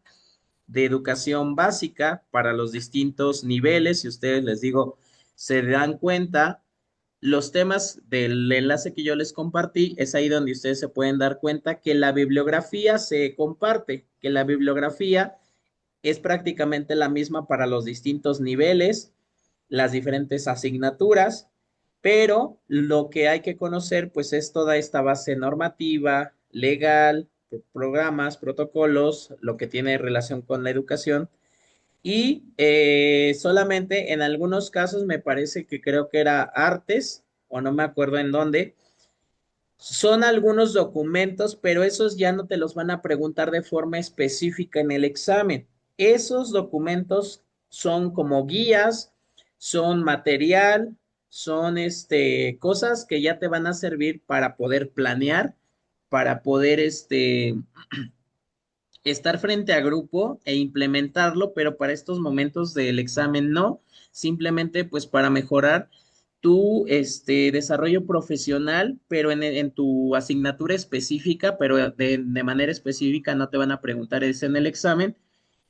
[SPEAKER 1] de educación básica para los distintos niveles. Si ustedes les digo, se dan cuenta, los temas del enlace que yo les compartí, es ahí donde ustedes se pueden dar cuenta que la bibliografía se comparte, que la bibliografía es prácticamente la misma para los distintos niveles, las diferentes asignaturas, pero lo que hay que conocer pues es toda esta base normativa, legal, programas, protocolos, lo que tiene relación con la educación y solamente en algunos casos me parece que creo que era artes o no me acuerdo en dónde, son algunos documentos, pero esos ya no te los van a preguntar de forma específica en el examen. Esos documentos son como guías, son material, son cosas que ya te van a servir para poder planear, para poder estar frente a grupo e implementarlo, pero para estos momentos del examen no, simplemente pues para mejorar tu desarrollo profesional, pero en tu asignatura específica, pero de manera específica no te van a preguntar eso en el examen.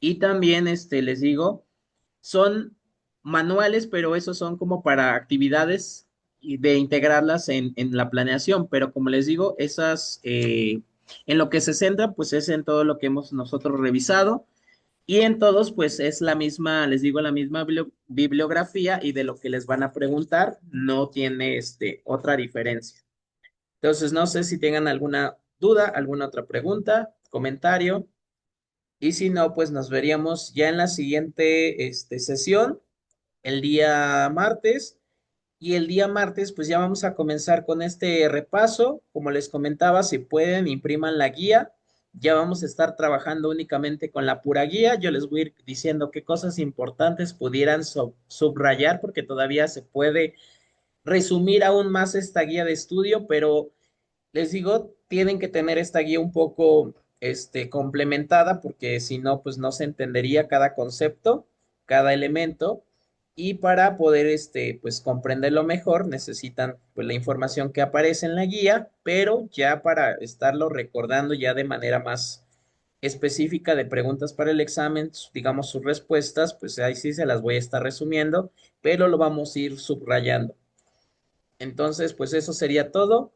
[SPEAKER 1] Y también les digo, son manuales, pero esos son como para actividades y de integrarlas en la planeación, pero como les digo, esas en lo que se centra, pues es en todo lo que hemos nosotros revisado y en todos, pues es la misma, les digo, la misma bibliografía y de lo que les van a preguntar no tiene otra diferencia. Entonces, no sé si tengan alguna duda, alguna otra pregunta, comentario. Y si no, pues nos veríamos ya en la siguiente sesión, el día martes. Y el día martes, pues ya vamos a comenzar con este repaso. Como les comentaba, si pueden, impriman la guía. Ya vamos a estar trabajando únicamente con la pura guía. Yo les voy a ir diciendo qué cosas importantes pudieran subrayar, porque todavía se puede resumir aún más esta guía de estudio, pero les digo, tienen que tener esta guía un poco complementada porque si no, pues no se entendería cada concepto, cada elemento y para poder pues comprenderlo mejor necesitan pues la información que aparece en la guía, pero ya para estarlo recordando ya de manera más específica de preguntas para el examen, digamos sus respuestas, pues ahí sí se las voy a estar resumiendo, pero lo vamos a ir subrayando. Entonces, pues eso sería todo.